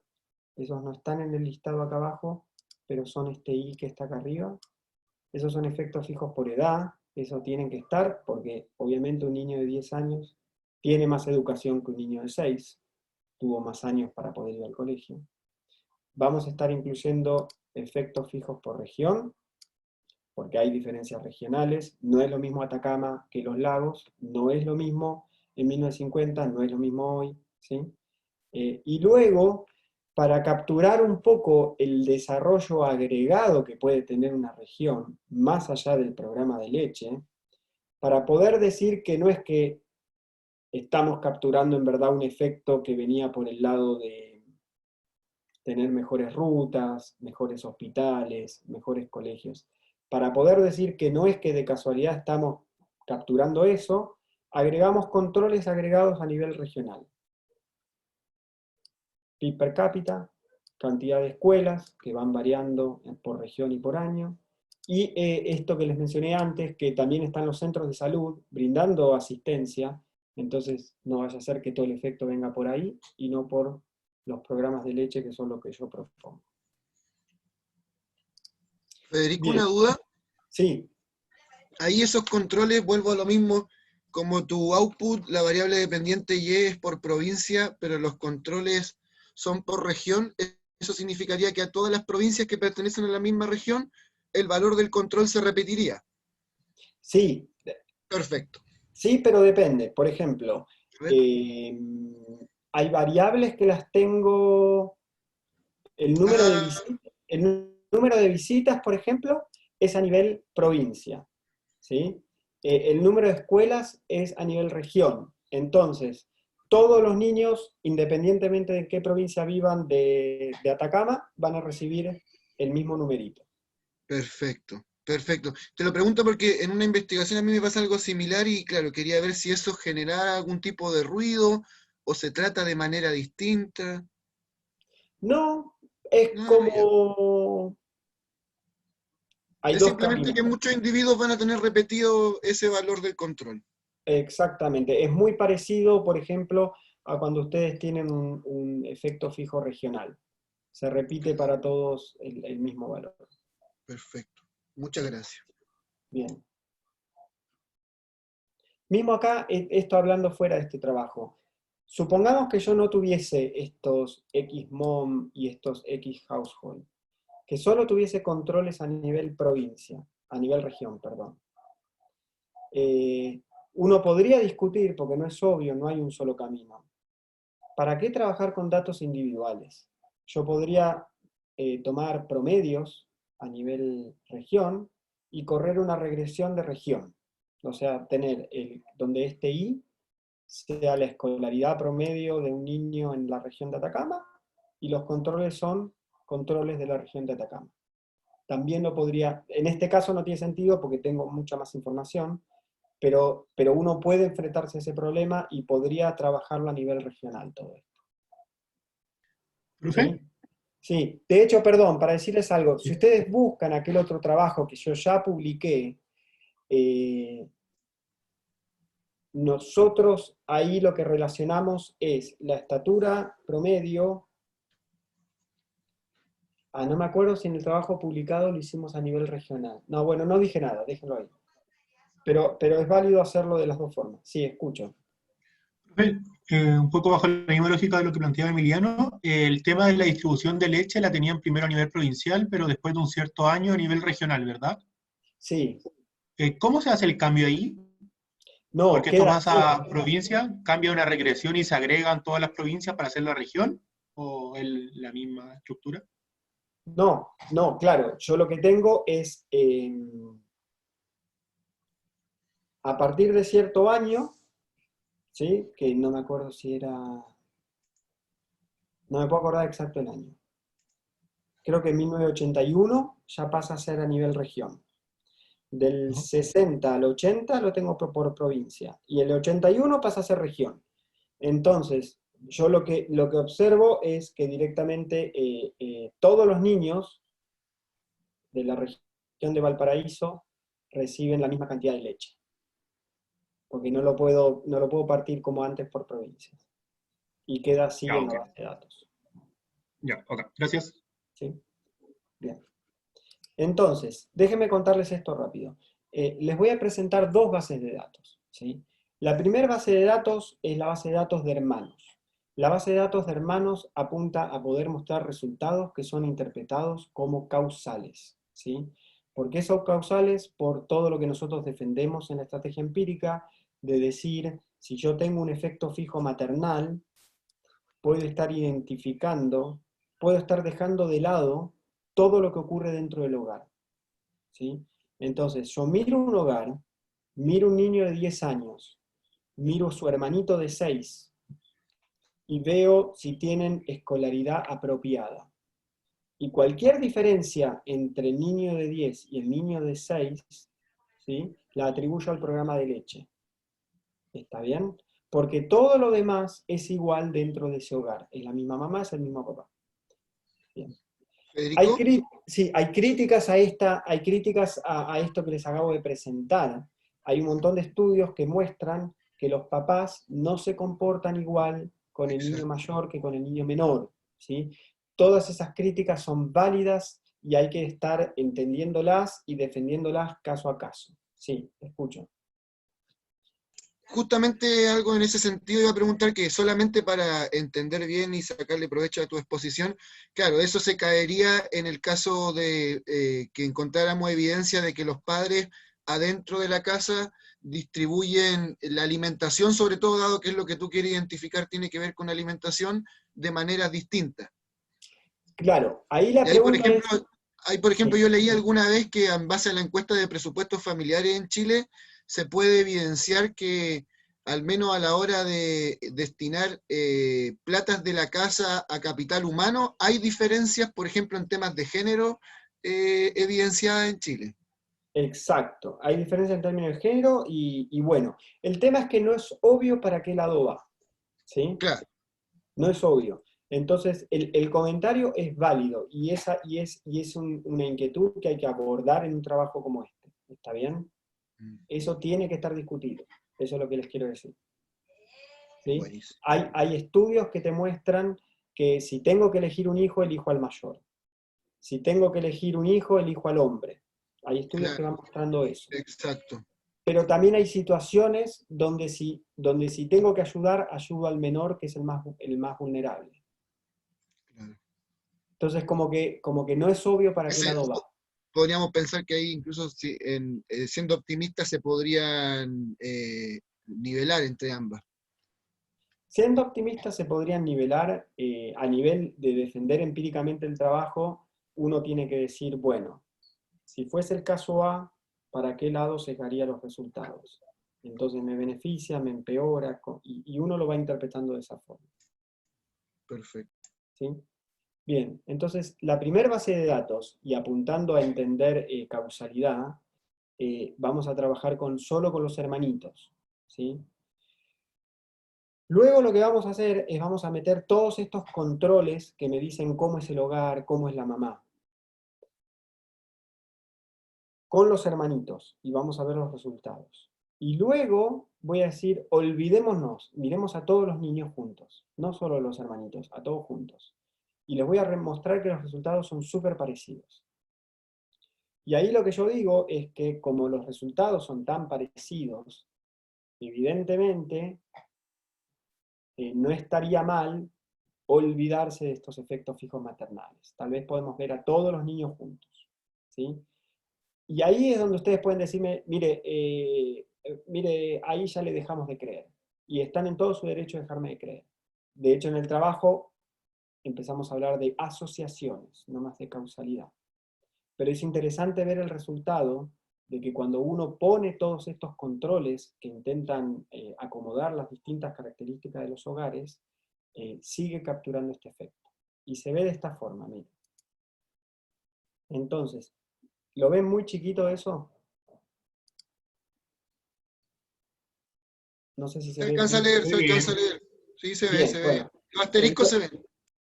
esos no están en el listado acá abajo, pero son este I que está acá arriba. Esos son efectos fijos por edad, eso tienen que estar, porque obviamente un niño de 10 años tiene más educación que un niño de 6, tuvo más años para poder ir al colegio. Vamos a estar incluyendo efectos fijos por región, porque hay diferencias regionales, no es lo mismo Atacama que los lagos, no es lo mismo en 1950, no es lo mismo hoy, ¿sí? Y luego, para capturar un poco el desarrollo agregado que puede tener una región, más allá del programa de leche, para poder decir que no es que estamos capturando en verdad un efecto que venía por el lado de tener mejores rutas, mejores hospitales, mejores colegios. Para poder decir que no es que de casualidad estamos capturando eso, agregamos controles agregados a nivel regional. PIB per cápita, cantidad de escuelas, que van variando por región y por año, y esto que les mencioné antes, que también están los centros de salud brindando asistencia, entonces no vaya a ser que todo el efecto venga por ahí, y no por los programas de leche, que son lo que yo propongo. Federico, Bien. una duda. Sí. Ahí esos controles, vuelvo a lo mismo, como tu output, la variable dependiente Y es por provincia, pero los controles son por región, eso significaría que a todas las provincias que pertenecen a la misma región, el valor del control se repetiría. Sí. Perfecto. Sí, pero depende. Por ejemplo, hay variables que las tengo, el número de visitas, por ejemplo, es a nivel provincia. ¿sí? El número de escuelas es a nivel región. Entonces, todos los niños, independientemente de qué provincia vivan de Atacama, van a recibir el mismo numerito. Perfecto, perfecto. Te lo pregunto porque en una investigación a mí me pasa algo similar y claro, quería ver si eso genera algún tipo de ruido o se trata de manera distinta. No, es Ah, ya. como... Hay Es dos simplemente caminos. que muchos individuos van a tener repetido ese valor del control. Exactamente. Es muy parecido, por ejemplo, a cuando ustedes tienen un efecto fijo regional. Se repite para todos el mismo valor. Perfecto. Muchas gracias. Bien. Mismo acá, esto hablando fuera de este trabajo. Supongamos que yo no tuviese estos XMOM y estos X household, que solo tuviese controles a nivel provincia, a nivel región, perdón. Uno podría discutir, porque no es obvio, no hay un solo camino. ¿Para qué trabajar con datos individuales? Yo podría tomar promedios a nivel región y correr una regresión de región. O sea, tener donde este I sea la escolaridad promedio de un niño en la región de Atacama y los controles son controles de la región de Atacama. También lo podría, en este caso no tiene sentido porque tengo mucha más información, pero uno puede enfrentarse a ese problema y podría trabajarlo a nivel regional todo esto. ¿Profe? ¿Sí? Sí, de hecho, perdón, para decirles algo, si ustedes buscan aquel otro trabajo que yo ya publiqué, nosotros ahí lo que relacionamos es la estatura promedio. No me acuerdo si en el trabajo publicado lo hicimos a nivel regional. No, bueno, no dije nada, déjenlo ahí. Pero es válido hacerlo de las dos formas. Sí, escucho. Profe, un poco bajo la misma lógica de lo que planteaba Emiliano, el tema de la distribución de leche la tenían primero a nivel provincial, pero después de un cierto año a nivel regional, ¿verdad? Sí. ¿Cómo se hace el cambio ahí? No, Porque esto queda pasa así. a provincia, cambia una regresión y se agregan todas las provincias para hacer la región, o es la misma estructura. No, no, claro. Yo lo que tengo es, a partir de cierto año, ¿sí? Que no me acuerdo si era... No me puedo acordar exacto el año. Creo que en 1981 ya pasa a ser a nivel región. Del Ujú. 60 al 80 lo tengo por provincia. Y el 81 pasa a ser región. Entonces, yo lo que observo es que directamente todos los niños de la región de Valparaíso reciben la misma cantidad de leche. Porque no lo puedo partir como antes por provincias. Y queda así Ya, en la ok. base de datos. Ya, ok. Gracias. ¿Sí? Bien. Entonces, déjenme contarles esto rápido. Les voy a presentar dos bases de datos, ¿sí? La primera base de datos es la base de datos de hermanos. La base de datos de hermanos apunta a poder mostrar resultados que son interpretados como causales, ¿sí? ¿Por qué son causales? Por todo lo que nosotros defendemos en la estrategia empírica, de decir, si yo tengo un efecto fijo maternal, puedo estar dejando de lado todo lo que ocurre dentro del hogar, ¿sí? Entonces, yo miro un hogar, miro un niño de 10 años, miro su hermanito de 6 y veo si tienen escolaridad apropiada. Y cualquier diferencia entre el niño de 10 y el niño de 6, ¿sí? La atribuyo al programa de leche. ¿Está bien? Porque todo lo demás es igual dentro de ese hogar. Es la misma mamá, es el mismo papá. Bien. Federico, Sí, hay críticas a esto que les acabo de presentar. Hay un montón de estudios que muestran que los papás no se comportan igual con el niño exacto. mayor que con el niño menor, ¿sí? Todas esas críticas son válidas y hay que estar entendiéndolas y defendiéndolas caso a caso. Sí, escucho. Justamente algo en ese sentido iba a preguntar que solamente para entender bien y sacarle provecho a tu exposición, claro, eso se caería en el caso de que encontráramos evidencia de que los padres adentro de la casa distribuyen la alimentación, sobre todo dado que es lo que tú quieres identificar, tiene que ver con alimentación de maneras distintas. Claro, ahí la Y ahí, por pregunta ejemplo, es... Hay, por ejemplo, yo leí alguna vez que en base a la encuesta de presupuestos familiares en Chile, se puede evidenciar que al menos a la hora de destinar platas de la casa a capital humano, hay diferencias, por ejemplo, en temas de género evidenciadas en Chile. Exacto, hay diferencia en términos de género y bueno, el tema es que no es obvio para qué lado va, ¿sí? Claro, No es obvio. Entonces, el comentario es válido y es una inquietud que hay que abordar en un trabajo como este. ¿Está bien? Eso tiene que estar discutido. Eso es lo que les quiero decir. ¿Sí? buenísimo. Hay estudios que te muestran que si tengo que elegir un hijo, elijo al mayor. Si tengo que elegir un hijo, elijo al hombre. Hay estudios que van Claro, mostrando eso. exacto. Pero también hay situaciones donde si tengo que ayudar, ayudo al menor, que es el más vulnerable. Claro. Entonces, como que no es obvio para qué Ese, lado va. podríamos pensar que ahí incluso siendo optimistas se podrían nivelar entre ambas. Siendo optimista, se podrían nivelar a nivel de defender empíricamente el trabajo. Uno tiene que decir, bueno, si fuese el caso A, ¿para qué lado sesgaría los resultados? Entonces, ¿me beneficia, me empeora? Y uno lo va interpretando de esa forma. Perfecto. ¿Sí? Bien, entonces la primera base de datos, y apuntando a entender causalidad, vamos a trabajar solo con los hermanitos. ¿Sí? Luego lo que vamos a hacer es vamos a meter todos estos controles que me dicen cómo es el hogar, cómo es la mamá, con los hermanitos, y vamos a ver los resultados. Y luego voy a decir, olvidémonos, miremos a todos los niños juntos, no solo a los hermanitos, a todos juntos. Y les voy a mostrar que los resultados son súper parecidos. Y ahí lo que yo digo es que como los resultados son tan parecidos, evidentemente no estaría mal olvidarse de estos efectos fijos maternales. Tal vez podemos ver a todos los niños juntos. ¿Sí? Y ahí es donde ustedes pueden decirme, mire, ahí ya le dejamos de creer. Y están en todo su derecho de dejarme de creer. De hecho, en el trabajo empezamos a hablar de asociaciones, no más de causalidad. Pero es interesante ver el resultado de que cuando uno pone todos estos controles que intentan acomodar las distintas características de los hogares, sigue capturando este efecto. Y se ve de esta forma, miren. Entonces, ¿lo ven muy chiquito eso? No sé si se Se ve alcanza a bien. leer, se Muy alcanza a bien. leer. Sí, se ve, Bien, se ve. bueno. Los asteriscos se ven.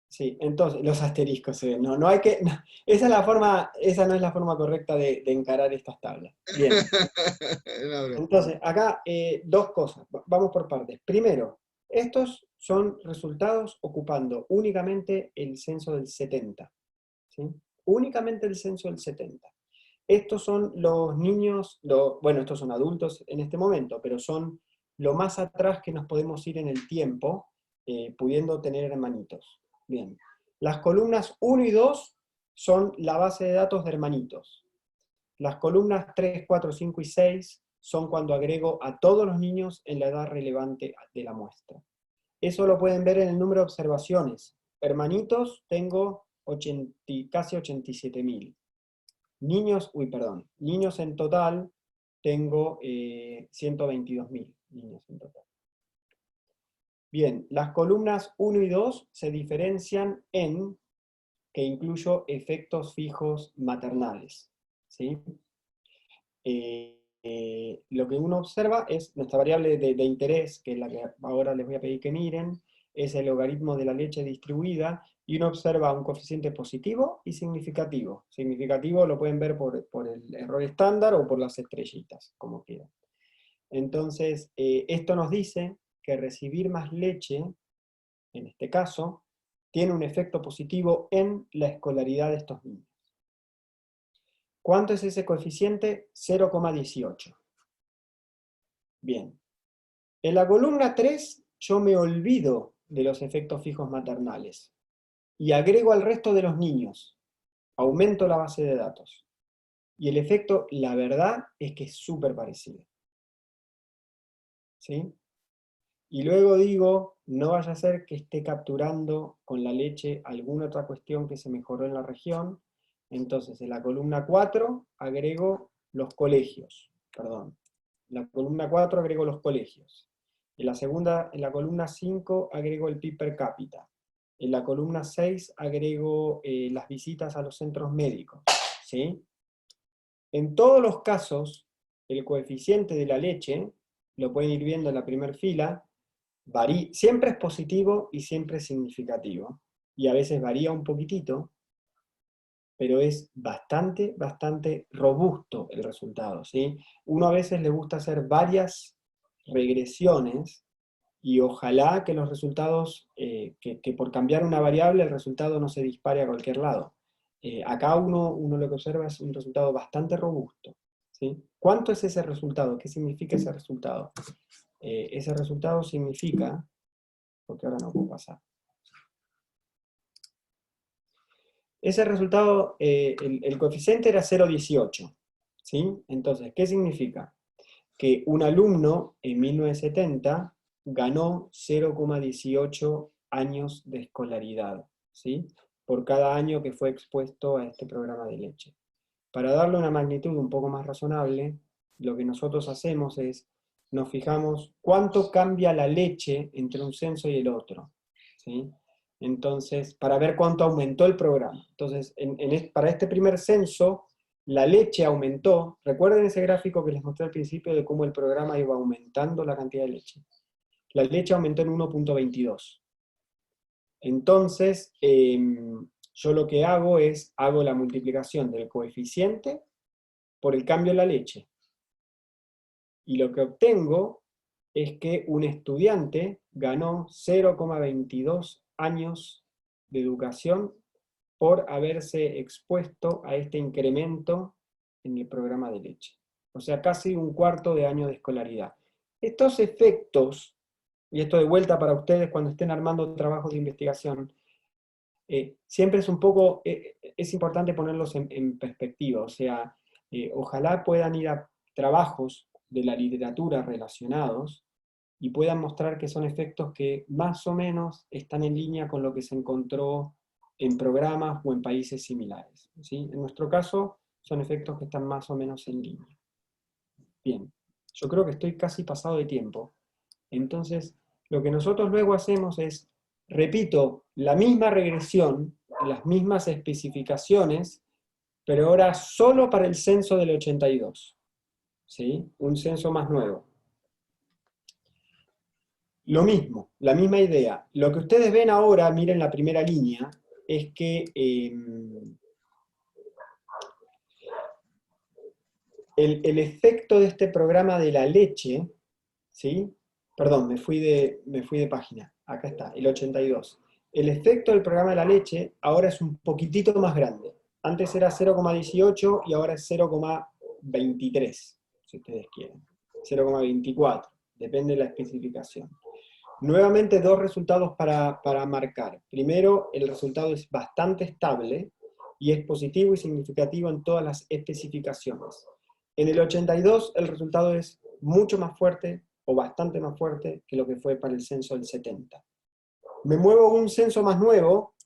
Sí, entonces, los asteriscos se ven. No hay que. No, esa no es la forma correcta de encarar estas tablas. Bien. No, bro. Entonces, acá dos cosas. Vamos por partes. Primero, estos son resultados ocupando únicamente el censo del 70. ¿Sí? Únicamente el censo del 70. Estos son los niños, bueno, estos son adultos en este momento, pero son lo más atrás que nos podemos ir en el tiempo, pudiendo tener hermanitos. Bien. Las columnas 1 y 2 son la base de datos de hermanitos. Las columnas 3, 4, 5 y 6 son cuando agrego a todos los niños en la edad relevante de la muestra. Eso lo pueden ver en el número de observaciones. Hermanitos tengo casi 87.000. Niños en total tengo 122.000 niños en total. Bien, las columnas 1 y 2 se diferencian en que incluyo efectos fijos maternales. ¿Sí? Lo que uno observa es nuestra variable de interés, que es la que ahora les voy a pedir que miren, es el logaritmo de la leche distribuida, y uno observa un coeficiente positivo y significativo. Significativo lo pueden ver por el error estándar o por las estrellitas, como quieran. Entonces, esto nos dice que recibir más leche, en este caso, tiene un efecto positivo en la escolaridad de estos niños. ¿Cuánto es ese coeficiente? 0,18. Bien. En la columna 3 yo me olvido de los efectos fijos maternales y agrego al resto de los niños. Aumento la base de datos. Y el efecto, la verdad, es que es súper parecido. ¿Sí? Y luego digo, no vaya a ser que esté capturando con la leche alguna otra cuestión que se mejoró en la región, Entonces, en la columna 4 agrego los colegios, perdón. En la columna 4 agrego los colegios. En la columna 5 agrego el PIB per cápita. En la columna 6 agrego las visitas a los centros médicos, ¿sí? En todos los casos, el coeficiente de la leche, lo pueden ir viendo en la primera fila, siempre es positivo y siempre es significativo. Y a veces varía un poquitito, pero es bastante, bastante robusto el resultado, ¿sí? Uno a veces le gusta hacer varias regresiones, y ojalá que los resultados, que por cambiar una variable el resultado no se dispare a cualquier lado. Acá uno lo que observa es un resultado bastante robusto, ¿sí? ¿Cuánto es ese resultado? ¿Qué significa ese resultado? Ese resultado significa, porque ahora no puedo pasar, ese resultado, el coeficiente era 0,18, ¿sí? Entonces, ¿qué significa? Que un alumno en 1970 ganó 0,18 años de escolaridad, ¿sí? Por cada año que fue expuesto a este programa de leche. Para darle una magnitud un poco más razonable, lo que nosotros hacemos es, nos fijamos cuánto cambia la leche entre un censo y el otro, ¿sí? Entonces, para ver cuánto aumentó el programa. Entonces, para este primer censo, la leche aumentó. Recuerden ese gráfico que les mostré al principio de cómo el programa iba aumentando la cantidad de leche. La leche aumentó en 1,22. Entonces, yo lo que hago es, hago la multiplicación del coeficiente por el cambio en la leche. Y lo que obtengo es que un estudiante ganó 0,22 años de educación por haberse expuesto a este incremento en el programa de leche. O sea, casi un cuarto de año de escolaridad. Estos efectos, y esto de vuelta para ustedes cuando estén armando trabajos de investigación, siempre es un poco, es importante ponerlos en perspectiva. O sea, ojalá puedan ir a trabajos de la literatura relacionados y puedan mostrar que son efectos que más o menos están en línea con lo que se encontró en programas o en países similares, ¿sí? En nuestro caso, son efectos que están más o menos en línea. Bien, yo creo que estoy casi pasado de tiempo. Entonces, lo que nosotros luego hacemos es, repito, la misma regresión, las mismas especificaciones, pero ahora solo para el censo del 82, ¿sí? Un censo más nuevo. Lo mismo, la misma idea. Lo que ustedes ven ahora, miren la primera línea, es que el efecto de este programa de la leche, ¿sí? Perdón, me fui de página. Acá está, el 82. El efecto del programa de la leche ahora es un poquitito más grande. Antes era 0,18 y ahora es 0,23, si ustedes quieren. 0,24, depende de la especificación. Nuevamente dos resultados para marcar. Primero, el resultado es bastante estable y es positivo y significativo en todas las especificaciones. En el 82 el resultado es mucho más fuerte o bastante más fuerte que lo que fue para el censo del 70. Me muevo a un censo más nuevo,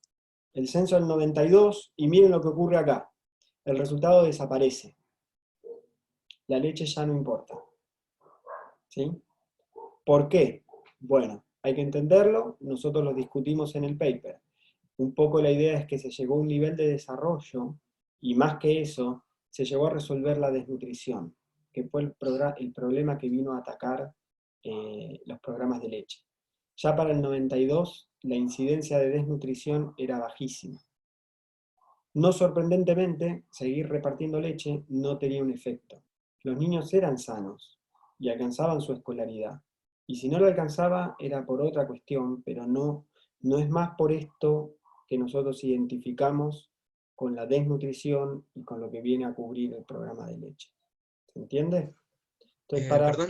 el censo del 92, y miren lo que ocurre acá. El resultado desaparece. La leche ya no importa. ¿Sí? ¿Por qué? Bueno, hay que entenderlo, nosotros lo discutimos en el paper. Un poco la idea es que se llegó a un nivel de desarrollo, y más que eso, se llegó a resolver la desnutrición, que fue el problema que vino a atacar los programas de leche. Ya para el 92, la incidencia de desnutrición era bajísima. No sorprendentemente, seguir repartiendo leche no tenía un efecto. Los niños eran sanos y alcanzaban su escolaridad. Y si no lo alcanzaba, era por otra cuestión, pero no es más por esto que nosotros identificamos con la desnutrición y con lo que viene a cubrir el programa de leche. ¿Se entiende? Entonces,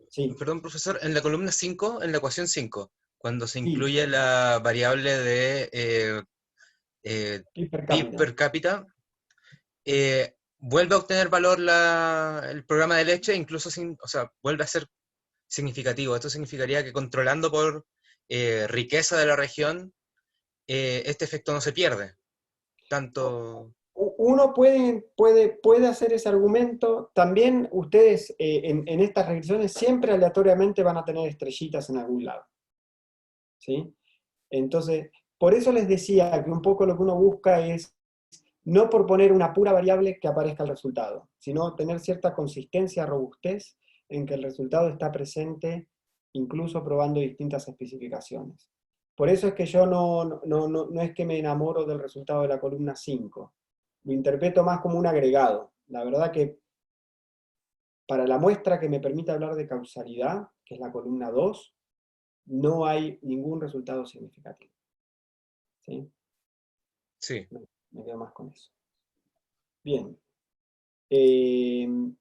sí. Perdón, profesor, en la columna 5, en la ecuación 5, cuando se Sí. incluye la variable de PIB per cápita, vuelve a obtener valor el programa de leche, incluso o sea, vuelve a ser significativo. Esto significaría que controlando por riqueza de la región, este efecto no se pierde. Tanto... uno puede hacer ese argumento. También ustedes en estas regresiones siempre aleatoriamente van a tener estrellitas en algún lado. ¿Sí? Entonces, por eso les decía que un poco lo que uno busca es no por poner una pura variable que aparezca el resultado, sino tener cierta consistencia, robustez, en que el resultado está presente, incluso probando distintas especificaciones. Por eso es que yo no es que me enamoro del resultado de la columna 5, lo interpreto más como un agregado. La verdad que para la muestra que me permite hablar de causalidad, que es la columna 2, no hay ningún resultado significativo. ¿Sí? Sí. Me quedo más con eso. Bien.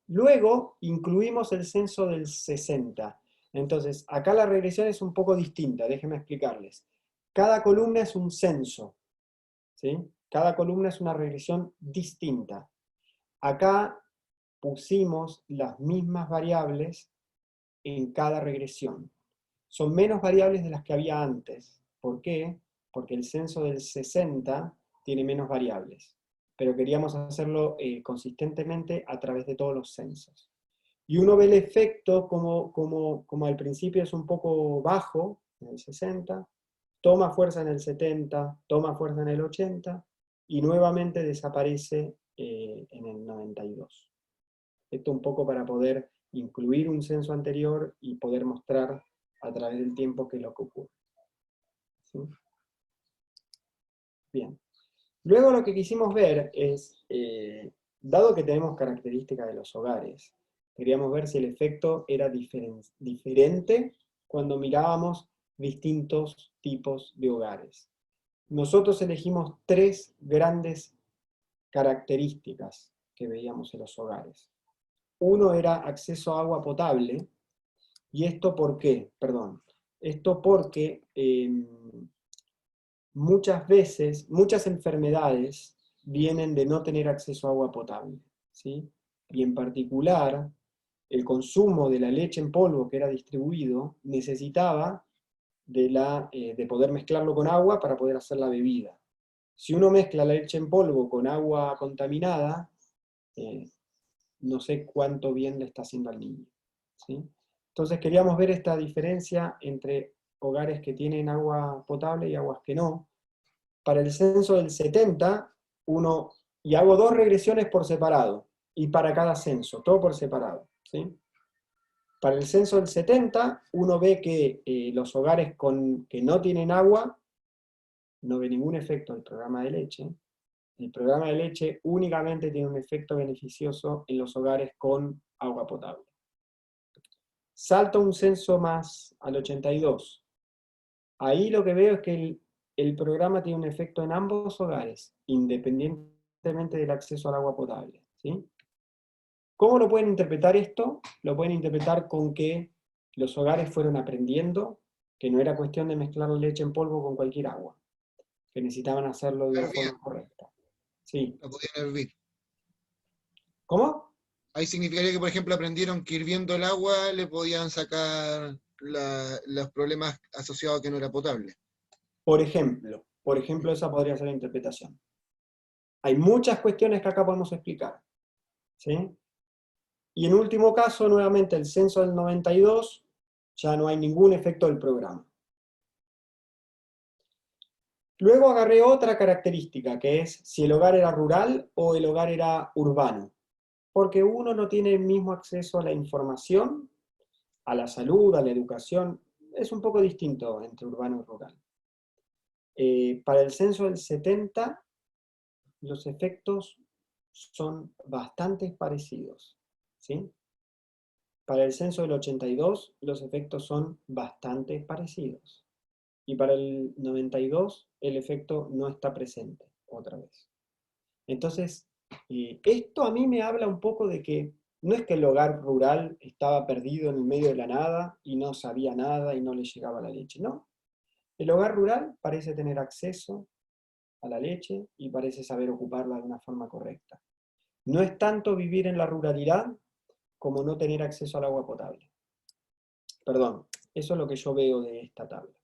Luego incluimos el censo del 60. Entonces, acá la regresión es un poco distinta, déjenme explicarles. Cada columna es un censo, ¿sí? Cada columna es una regresión distinta. Acá pusimos las mismas variables en cada regresión. Son menos variables de las que había antes. ¿Por qué? Porque el censo del 60 tiene menos variables, pero queríamos hacerlo consistentemente a través de todos los censos. Y uno ve el efecto como al principio es un poco bajo, en el 60, toma fuerza en el 70, toma fuerza en el 80, y nuevamente desaparece en el 92. Esto un poco para poder incluir un censo anterior y poder mostrar a través del tiempo qué es lo que ocurre. ¿Sí? Bien. Luego lo que quisimos ver es, dado que tenemos características de los hogares, queríamos ver si el efecto era diferente cuando mirábamos distintos tipos de hogares. Nosotros elegimos 3 grandes características que veíamos en los hogares. Uno era acceso a agua potable, y esto ¿por qué? Perdón. Esto porque muchas veces, muchas enfermedades vienen de no tener acceso a agua potable, ¿sí? Y en particular, el consumo de la leche en polvo que era distribuido necesitaba de poder mezclarlo con agua para poder hacer la bebida. Si uno mezcla la leche en polvo con agua contaminada, no sé cuánto bien le está haciendo al niño, ¿sí? Entonces queríamos ver esta diferencia entre hogares que tienen agua potable y aguas que no. Para el censo del 70, y hago 2 regresiones por separado, y para cada censo, todo por separado, ¿sí? Para el censo del 70, uno ve que los hogares que no tienen agua, no ve ningún efecto del programa de leche. El programa de leche únicamente tiene un efecto beneficioso en los hogares con agua potable. Salto un censo más al 82. Ahí lo que veo es que el programa tiene un efecto en ambos hogares, independientemente del acceso al agua potable, ¿sí? ¿Cómo lo pueden interpretar esto? Lo pueden interpretar con que los hogares fueron aprendiendo que no era cuestión de mezclar la leche en polvo con cualquier agua, que necesitaban hacerlo de una forma correcta. Sí. La podían hervir. ¿Cómo? Ahí significaría que, por ejemplo, aprendieron que hirviendo el agua le podían sacar los problemas asociados a que no era potable. Por ejemplo, esa podría ser la interpretación. Hay muchas cuestiones que acá podemos explicar, ¿sí? Y en último caso, nuevamente, el censo del 92, ya no hay ningún efecto del programa. Luego agarré otra característica, que es si el hogar era rural o el hogar era urbano. Porque uno no tiene el mismo acceso a la información, a la salud, a la educación. Es un poco distinto entre urbano y rural. Para el censo del 70, los efectos son bastante parecidos, ¿sí? Para el censo del 82, los efectos son bastante parecidos. Y para el 92, el efecto no está presente, otra vez. Entonces, esto a mí me habla un poco de que no es que el hogar rural estaba perdido en el medio de la nada y no sabía nada y no le llegaba la leche, no. El hogar rural parece tener acceso a la leche y parece saber ocuparla de una forma correcta. No es tanto vivir en la ruralidad como no tener acceso al agua potable. Perdón, eso es lo que yo veo de esta tabla.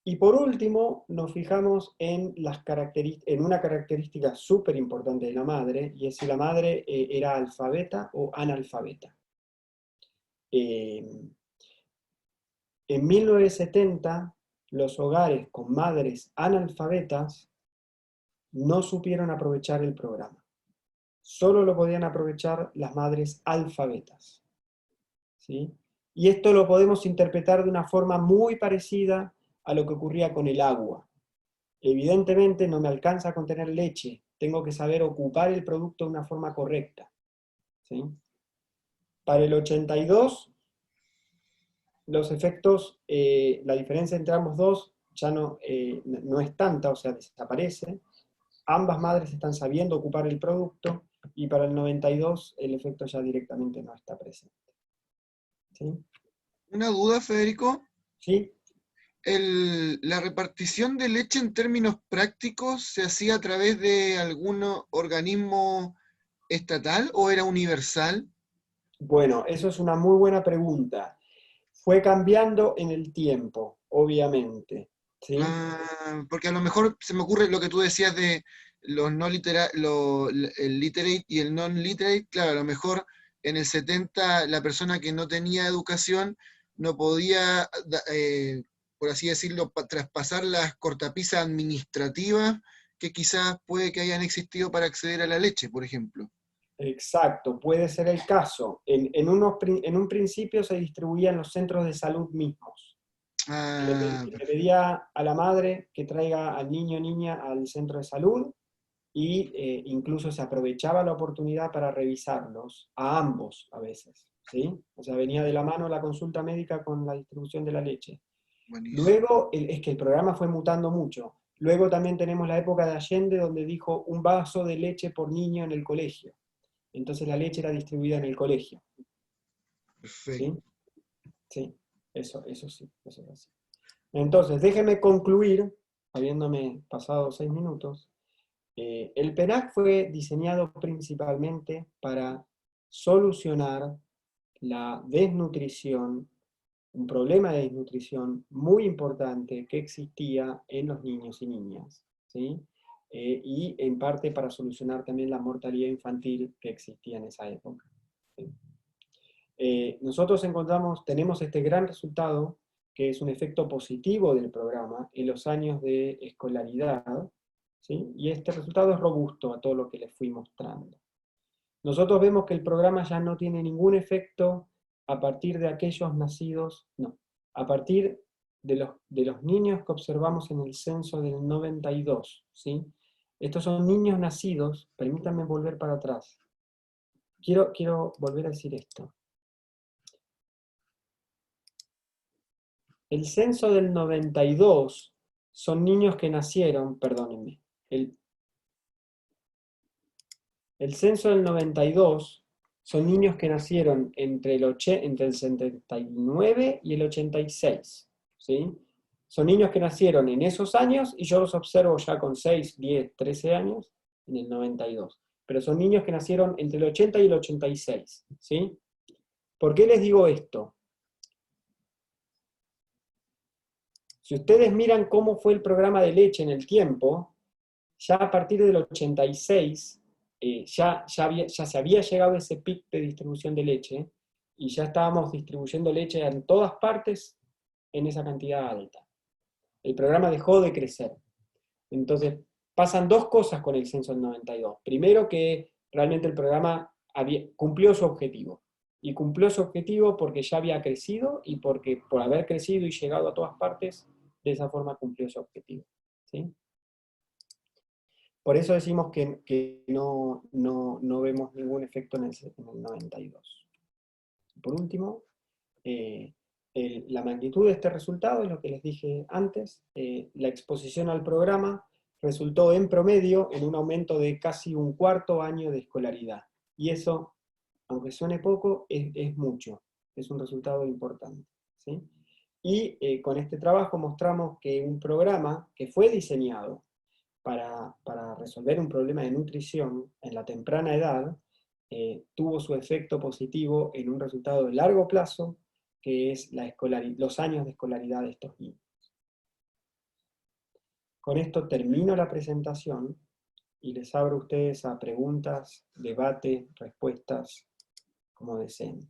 Y por último, nos fijamos en, en una característica súper importante de la madre, y es si la madre era alfabeta o analfabeta. En 1970, los hogares con madres analfabetas no supieron aprovechar el programa. Solo lo podían aprovechar las madres alfabetas, ¿sí? Y esto lo podemos interpretar de una forma muy parecida a lo que ocurría con el agua. Evidentemente no me alcanza a contener leche, tengo que saber ocupar el producto de una forma correcta, ¿sí? Para el 82, los efectos, la diferencia entre ambos dos ya no es tanta, o sea, desaparece. Ambas madres están sabiendo ocupar el producto, y para el 92 el efecto ya directamente no está presente. ¿Sí? Una duda, Federico. ¿Sí? ¿La repartición de leche en términos prácticos se hacía a través de algún organismo estatal o era universal? Bueno, eso es una muy buena pregunta. Fue cambiando en el tiempo, obviamente. ¿Sí? Porque a lo mejor se me ocurre lo que tú decías de los no el literate y el non-literate. Claro, a lo mejor en el 70 la persona que no tenía educación no podía, por así decirlo, traspasar las cortapisas administrativas que quizás puede que hayan existido para acceder a la leche, por ejemplo. Exacto, puede ser el caso. En un principio se distribuía en los centros de salud mismos. Le pedía a la madre que traiga al niño o niña al centro de salud, y incluso se aprovechaba la oportunidad para revisarlos, a ambos a veces, ¿sí? O sea, venía de la mano la consulta médica con la distribución de la leche. Buenísimo. Luego, es que el programa fue mutando mucho. Luego también tenemos la época de Allende, donde dijo un vaso de leche por niño en el colegio. Entonces la leche era distribuida en el colegio. Perfecto. ¿Sí? Sí, eso sí, eso es así. Entonces, déjenme concluir, habiéndome pasado 6 minutos. El PENAC fue diseñado principalmente para solucionar la desnutrición, un problema de desnutrición muy importante que existía en los niños y niñas, ¿sí? Y en parte para solucionar también la mortalidad infantil que existía en esa época, ¿sí? Nosotros tenemos este gran resultado, que es un efecto positivo del programa en los años de escolaridad, ¿sí? Y este resultado es robusto a todo lo que les fui mostrando. Nosotros vemos que el programa ya no tiene ningún efecto a partir de aquellos nacidos, no, a partir de los niños que observamos en el censo del 92, ¿sí? Estos son niños nacidos, permítanme volver para atrás. Quiero volver a decir esto. El censo del 92 son niños que nacieron, perdónenme, el censo del 92 son niños que nacieron entre el 79 y el 86, ¿sí? Son niños que nacieron en esos años, y yo los observo ya con 6, 10, 13 años, en el 92. Pero son niños que nacieron entre el 80 y el 86, ¿sí? ¿Por qué les digo esto? Si ustedes miran cómo fue el programa de leche en el tiempo, ya a partir del 86, ya se había llegado a ese pic de distribución de leche, y ya estábamos distribuyendo leche en todas partes en esa cantidad alta. El programa dejó de crecer. Entonces, pasan dos cosas con el censo del 92. Primero, que realmente el programa cumplió su objetivo. Y cumplió su objetivo porque ya había crecido, y porque por haber crecido y llegado a todas partes, de esa forma cumplió su objetivo, ¿sí? Por eso decimos que no vemos ningún efecto en el 92. Por último, la magnitud de este resultado es lo que les dije antes. La exposición al programa resultó en promedio en un aumento de casi un cuarto año de escolaridad. Y eso, aunque suene poco, es mucho. Es un resultado importante, ¿sí? Y con este trabajo mostramos que un programa que fue diseñado para resolver un problema de nutrición en la temprana edad, tuvo su efecto positivo en un resultado de largo plazo, que es los años de escolaridad de estos niños. Con esto termino la presentación y les abro a ustedes a preguntas, debate, respuestas, como deseen.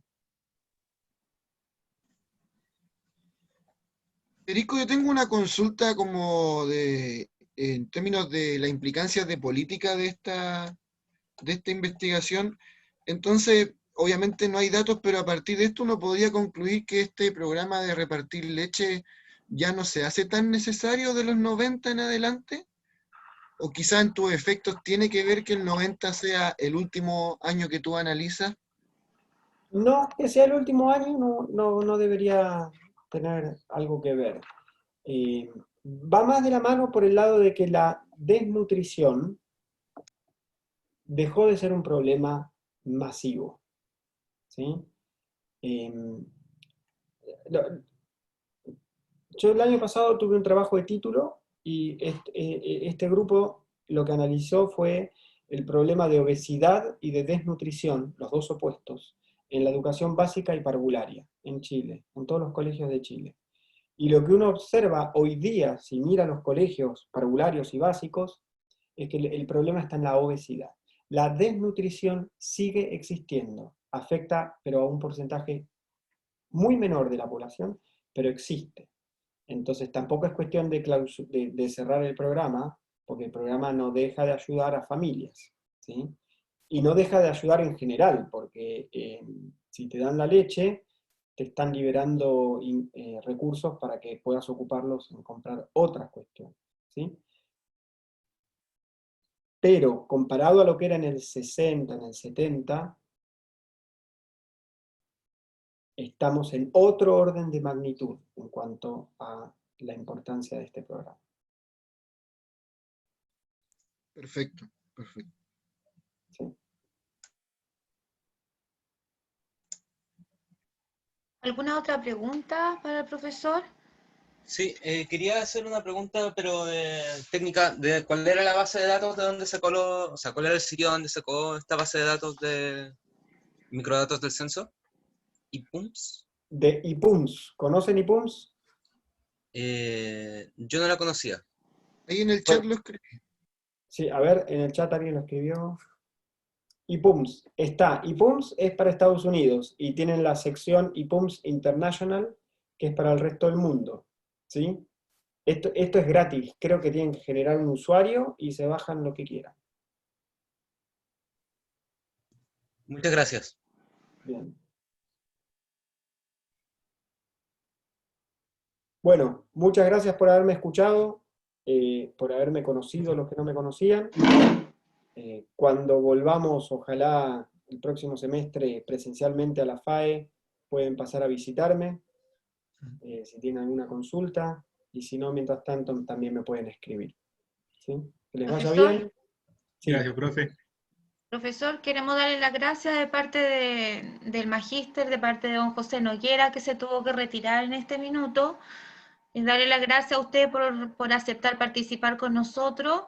Federico, yo tengo una consulta como en términos de la implicancia de política de esta investigación. Entonces, obviamente no hay datos, pero a partir de esto uno podría concluir que este programa de repartir leche ya no se hace tan necesario de los 90 en adelante. O quizá en tus efectos tiene que ver que el 90 sea el último año que tú analizas. No, que sea el último año no debería tener algo que ver. Va más de la mano por el lado de que la desnutrición dejó de ser un problema masivo, ¿sí? Yo el año pasado tuve un trabajo de título y este grupo lo que analizó fue el problema de obesidad y de desnutrición, los dos opuestos, en la educación básica y parvularia en Chile, en todos los colegios de Chile. Y lo que uno observa hoy día, si mira los colegios parvularios y básicos, es que el problema está en la obesidad. La desnutrición sigue existiendo, afecta pero a un porcentaje muy menor de la población, pero existe. Entonces tampoco es cuestión de cerrar el programa, porque el programa no deja de ayudar a familias, ¿sí? Y no deja de ayudar en general, porque si te dan la leche, te están liberando recursos para que puedas ocuparlos en comprar otras cuestiones, ¿sí? Pero comparado a lo que era en el 60, en el 70, estamos en otro orden de magnitud en cuanto a la importancia de este programa. Perfecto, perfecto. ¿Sí? ¿Alguna otra pregunta para el profesor? Sí, quería hacer una pregunta, pero técnica, de cuál era la base de datos de dónde sacó o sea, cuál era el sitio donde sacó esta base de datos de microdatos del censo. ¿IPUMS? De IPUMS, ¿conocen IPUMS? Yo no la conocía. Ahí en el chat lo escribí. Sí, a ver, en el chat alguien lo escribió. IPUMS, está. IPUMS es para Estados Unidos y tienen la sección IPUMS International, que es para el resto del mundo, ¿sí? Esto es gratis, creo que tienen que generar un usuario y se bajan lo que quieran. Muchas gracias. Bien. Bueno, muchas gracias por haberme escuchado, por haberme conocido los que no me conocían. Cuando volvamos, ojalá el próximo semestre presencialmente a la FAE, pueden pasar a visitarme, si tienen alguna consulta, y si no, mientras tanto, también me pueden escribir. ¿Sí? Que les vaya Profesor. bien. Sí. Gracias, profe. Profesor, queremos darle las gracias de parte del magíster, de parte de don José Noguera, que se tuvo que retirar en este minuto. Y darle las gracias a usted por aceptar participar con nosotros.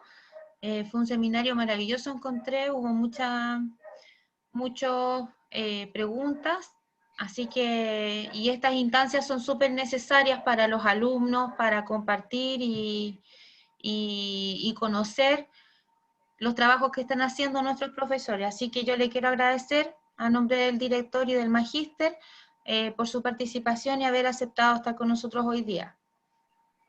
Fue un seminario maravilloso, encontré, hubo muchas preguntas, así que, y estas instancias son súper necesarias para los alumnos, para compartir y conocer los trabajos que están haciendo nuestros profesores. Así que yo le quiero agradecer a nombre del director y del magíster por su participación y haber aceptado estar con nosotros hoy día.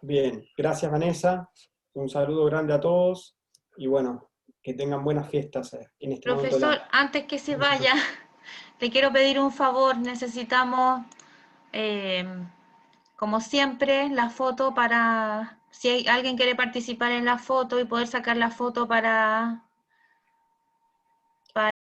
Bien, gracias Vanessa, un saludo grande a todos, y bueno, que tengan buenas fiestas en este momento. Profesor, antes que se vaya, le quiero pedir un favor, necesitamos, como siempre, la foto para, si alguien quiere participar en la foto y poder sacar la foto para